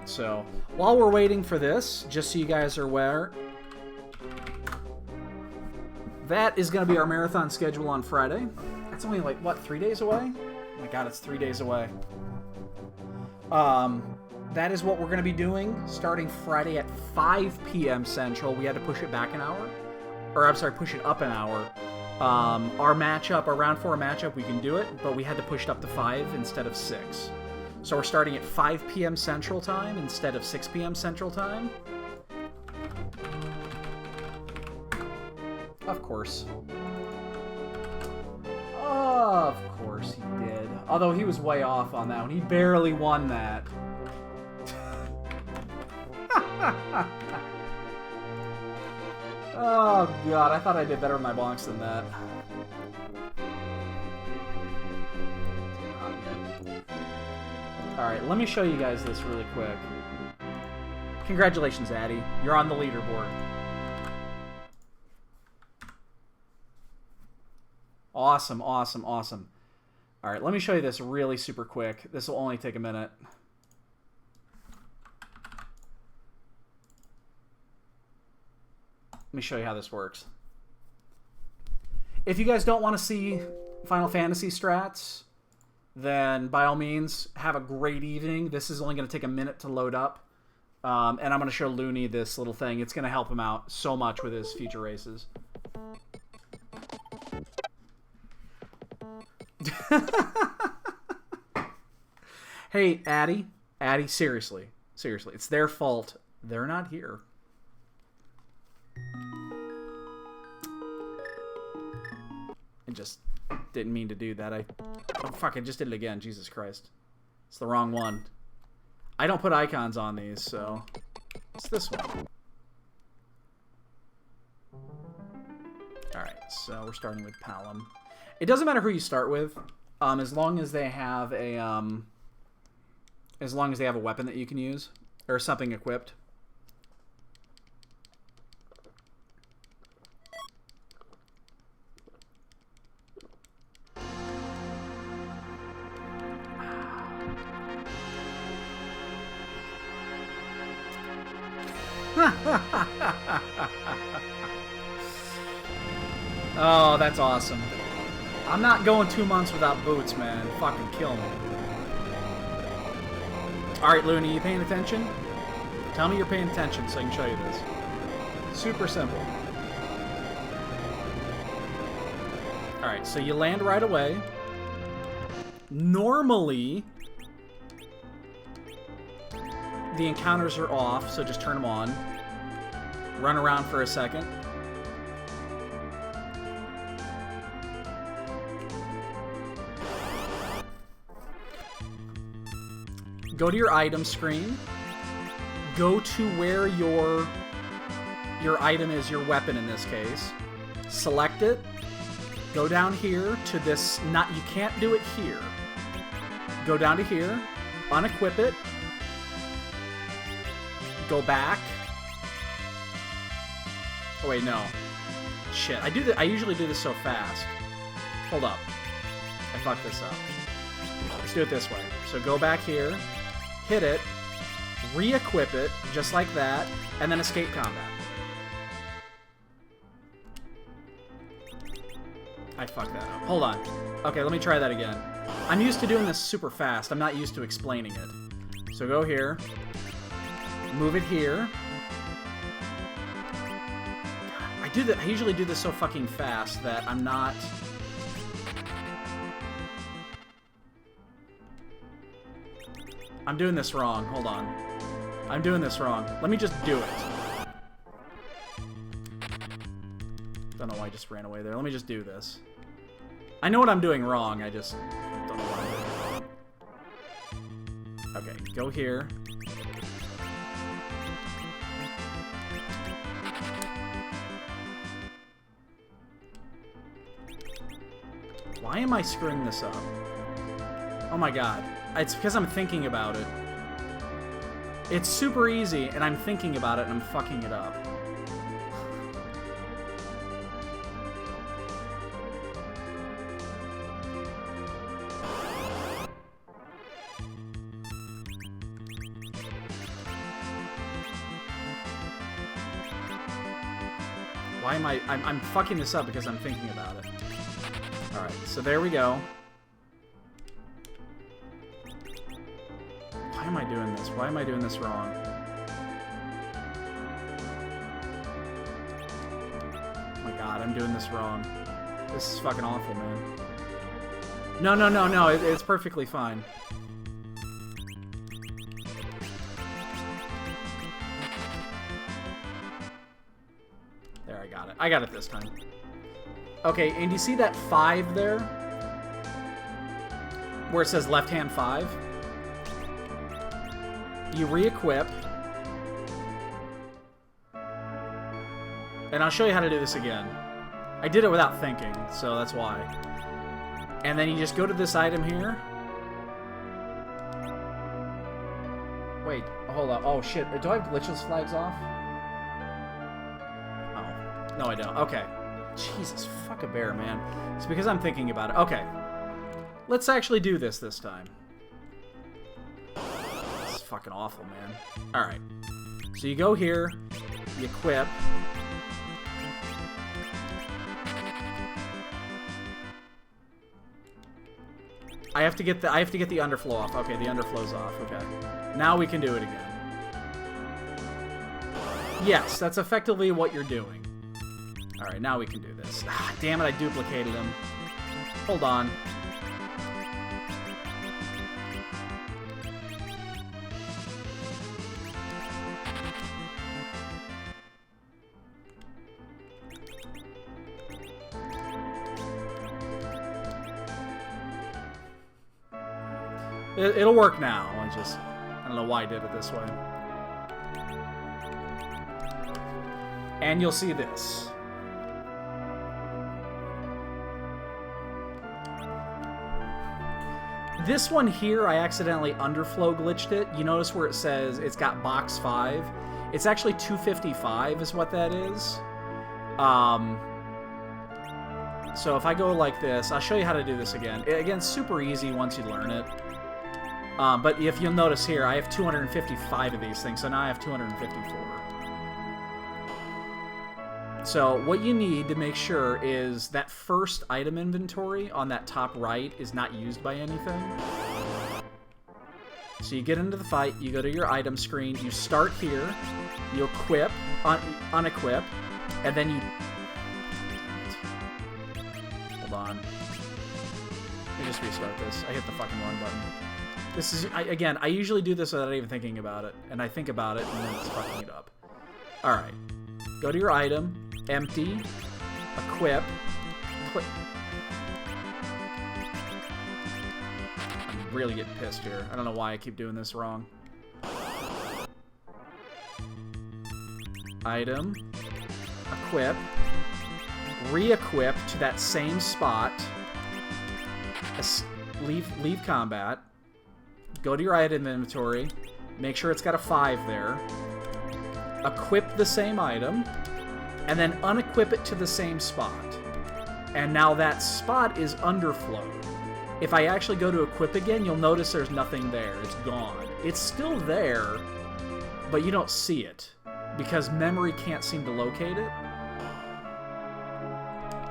So, while we're waiting for this, just so you guys are aware, that is going to be our marathon schedule on Friday. That's only like, what, 3 days away? Oh my god, it's 3 days away. That is what we're going to be doing starting Friday at 5 p.m. Central. We had to push it back an hour. Or, I'm sorry, push it up an hour. Our round 4 matchup, we can do it, but we had to push it up to 5 instead of 6. So we're starting at 5 p.m. Central Time instead of 6 p.m. Central Time. Of course. Of course he did. Although he was way off on that one. He barely won that. Oh god, I thought I did better with my bonks than that. Alright, let me show you guys this really quick. Congratulations, Addy. You're on the leaderboard. Awesome, awesome, awesome. Alright, let me show you this really super quick. This will only take a minute. Let me show you how this works. If you guys don't want to see Final Fantasy strats, then by all means, have a great evening. This is only going to take a minute to load up. And I'm going to show Looney this little thing. It's going to help him out so much with his future races. Hey, Addy, seriously. Seriously, it's their fault. They're not here. I just didn't mean to do that. Oh, fuck, I just did it again. Jesus Christ. It's the wrong one. I don't put icons on these, so it's this one. Alright, so we're starting with Palom. It doesn't matter who you start with, as long as they have a weapon that you can use or something equipped. Oh, that's awesome. I'm not going 2 months without boots, man. Fucking kill me. Alright, Looney, you paying attention? Tell me you're paying attention so I can show you this. Super simple. Alright, so you land right away. Normally, the encounters are off, so just turn them on. Run around for a second. Go to your item screen. Go to where your item is, your weapon in this case. Select it. Go down here to this. You can't do it here. Go down to here. Unequip it. Go back. Oh wait, no. Shit, I usually do this so fast. Hold up. I fucked this up. Let's do it this way. So go back here. Hit it, re-equip it, just like that, and then escape combat. I fucked that up. Hold on. Okay, let me try that again. I'm used to doing this super fast. I'm not used to explaining it. So go here, move it here, I usually do this so fucking fast that I'm not... I'm doing this wrong. Hold on. I'm doing this wrong. Let me just do it. Don't know why I just ran away there. Let me just do this. I know what I'm doing wrong. I just don't know why I'm doing it. Okay, go here. Why am I screwing this up? Oh my god. It's because I'm thinking about it. It's super easy, and I'm thinking about it, and I'm fucking it up. Why am I'm fucking this up because I'm thinking about it. Alright, so there we go. Why am I doing this? Why am I doing this wrong? Oh my god, I'm doing this wrong. This is fucking awful, man. No, no, no, no, it's perfectly fine. There, I got it. I got it this time. Okay, and you see that 5 there? Where it says left-hand 5? You re-equip. And I'll show you how to do this again. I did it without thinking, so that's why. And then you just go to this item here. Wait, hold up. Oh, shit. Do I have glitchless flags off? Oh. No, I don't. Okay. Jesus, fuck a bear, man. It's because I'm thinking about it. Okay. Let's actually do this time. This is fucking awful, man. Alright. So you go here, you equip. I have to get the underflow off. Okay, the underflow's off. Okay. Now we can do it again. Yes, that's effectively what you're doing. Alright, now we can do this. Ah, damn it, I duplicated him. Hold on. It'll work now. I don't know why I did it this way. And you'll see this. This one here, I accidentally underflow glitched it. You notice where it says it's got box 5. It's actually 255 is what that is. So if I go like this, I'll show you how to do this again. Again, super easy once you learn it. But if you'll notice here, I have 255 of these things, so now I have 254. So what you need to make sure is that first item inventory on that top right is not used by anything. So you get into the fight, you go to your item screen, you start here, you equip, unequip, and then you... Hold on. Let me just restart this. I hit the fucking wrong button. This is, again, I usually do this without even thinking about it, and I think about it, and then it's fucking it up. Alright. Go to your item, empty, equip, I'm really getting pissed here. I don't know why I keep doing this wrong. Item, equip, re-equip to that same spot, leave combat, go to your item inventory, make sure it's got a 5 there, equip the same item, and then unequip it to the same spot. And now that spot is underflowed. If I actually go to equip again, you'll notice there's nothing there. It's gone. It's still there, but you don't see it because memory can't seem to locate it.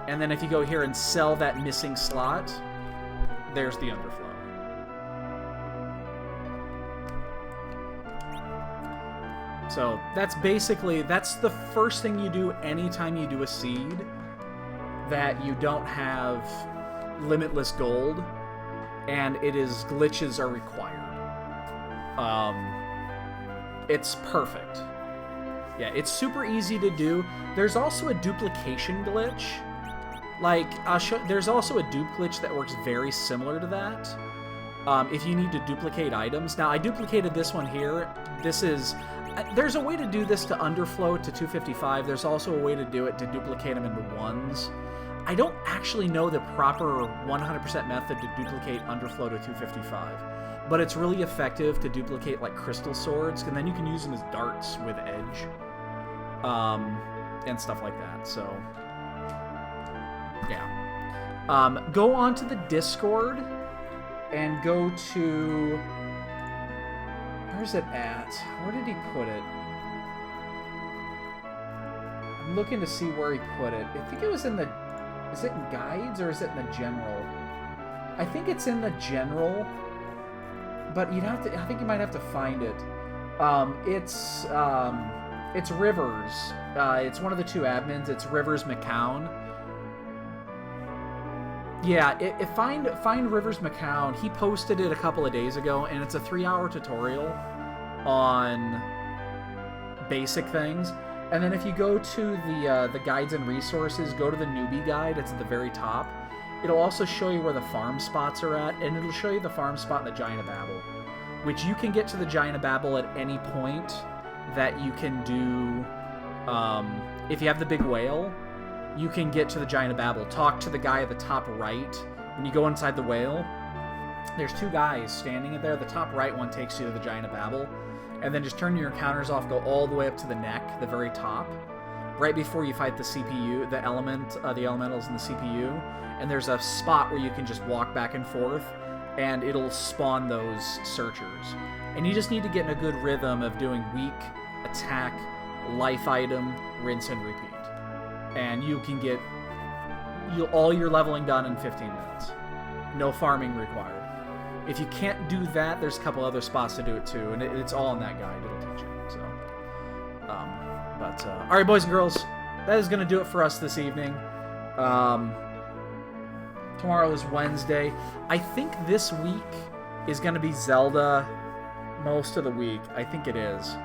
And then if you go here and sell that missing slot, there's the underflow. So that's the first thing you do anytime you do a seed that you don't have limitless gold, and it is glitches are required. It's perfect. Yeah, it's super easy to do. There's also a duplication glitch. Like, there's also a dupe glitch that works very similar to that. If you need to duplicate items. Now, I duplicated this one here. There's a way to do this to underflow to 255. There's also a way to do it to duplicate them into ones. I don't actually know the proper 100% method to duplicate underflow to 255. But it's really effective to duplicate, like, crystal swords, and then you can use them as darts with edge. And stuff like that, so... yeah. Go onto the Discord and go to... where's it at? Where did he put it? I'm looking to see where he put it. I think it was in the... is it in guides or is it in the general? I think it's in the general, but you'd have to... I think you might have to find it. It's Rivers. It's one of the two admins. It's Rivers McCown. Yeah, find Rivers McCown. He posted it a couple of days ago, and it's a 3-hour tutorial on basic things. And then if you go to the guides and resources, go to the newbie guide. It's at the very top. It'll also show you where the farm spots are at, and it'll show you the farm spot in the Giant of Babel, which you can get to the Giant of Babel at any point that you can do. If you have the big whale, you can get to the Giant of Babel. Talk to the guy at the top right. When you go inside the whale, there's two guys standing there. The top right one takes you to the Giant of Babel. And then just turn your encounters off, go all the way up to the neck, the very top. Right before you fight the CPU, the elementals in the CPU. And there's a spot where you can just walk back and forth, and it'll spawn those searchers. And you just need to get in a good rhythm of doing weak, attack, life item, rinse and repeat. And you can get all your leveling done in 15 minutes. No farming required. If you can't do that, there's a couple other spots to do it too, and it's all in that guide. It'll teach you. So, all right, boys and girls, that is going to do it for us this evening. Tomorrow is Wednesday. I think this week is going to be Zelda most of the week. I think it is.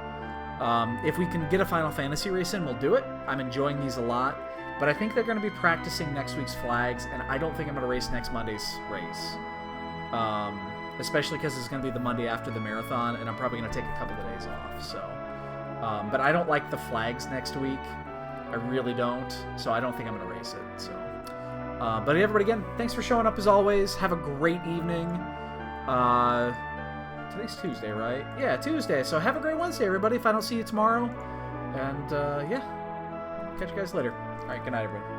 If we can get a Final Fantasy race in, we'll do it. I'm enjoying these a lot. But I think they're going to be practicing next week's flags, and I don't think I'm going to race next Monday's race. Especially because it's going to be the Monday after the marathon, and I'm probably going to take a couple of days off. So, but I don't like the flags next week. I really don't. So I don't think I'm going to race it. So, but everybody, again, thanks for showing up as always. Have a great evening. Today's Tuesday, right? Yeah, Tuesday. So have a great Wednesday, everybody, if I don't see you tomorrow. And, yeah, catch you guys later. All right, good night, everybody.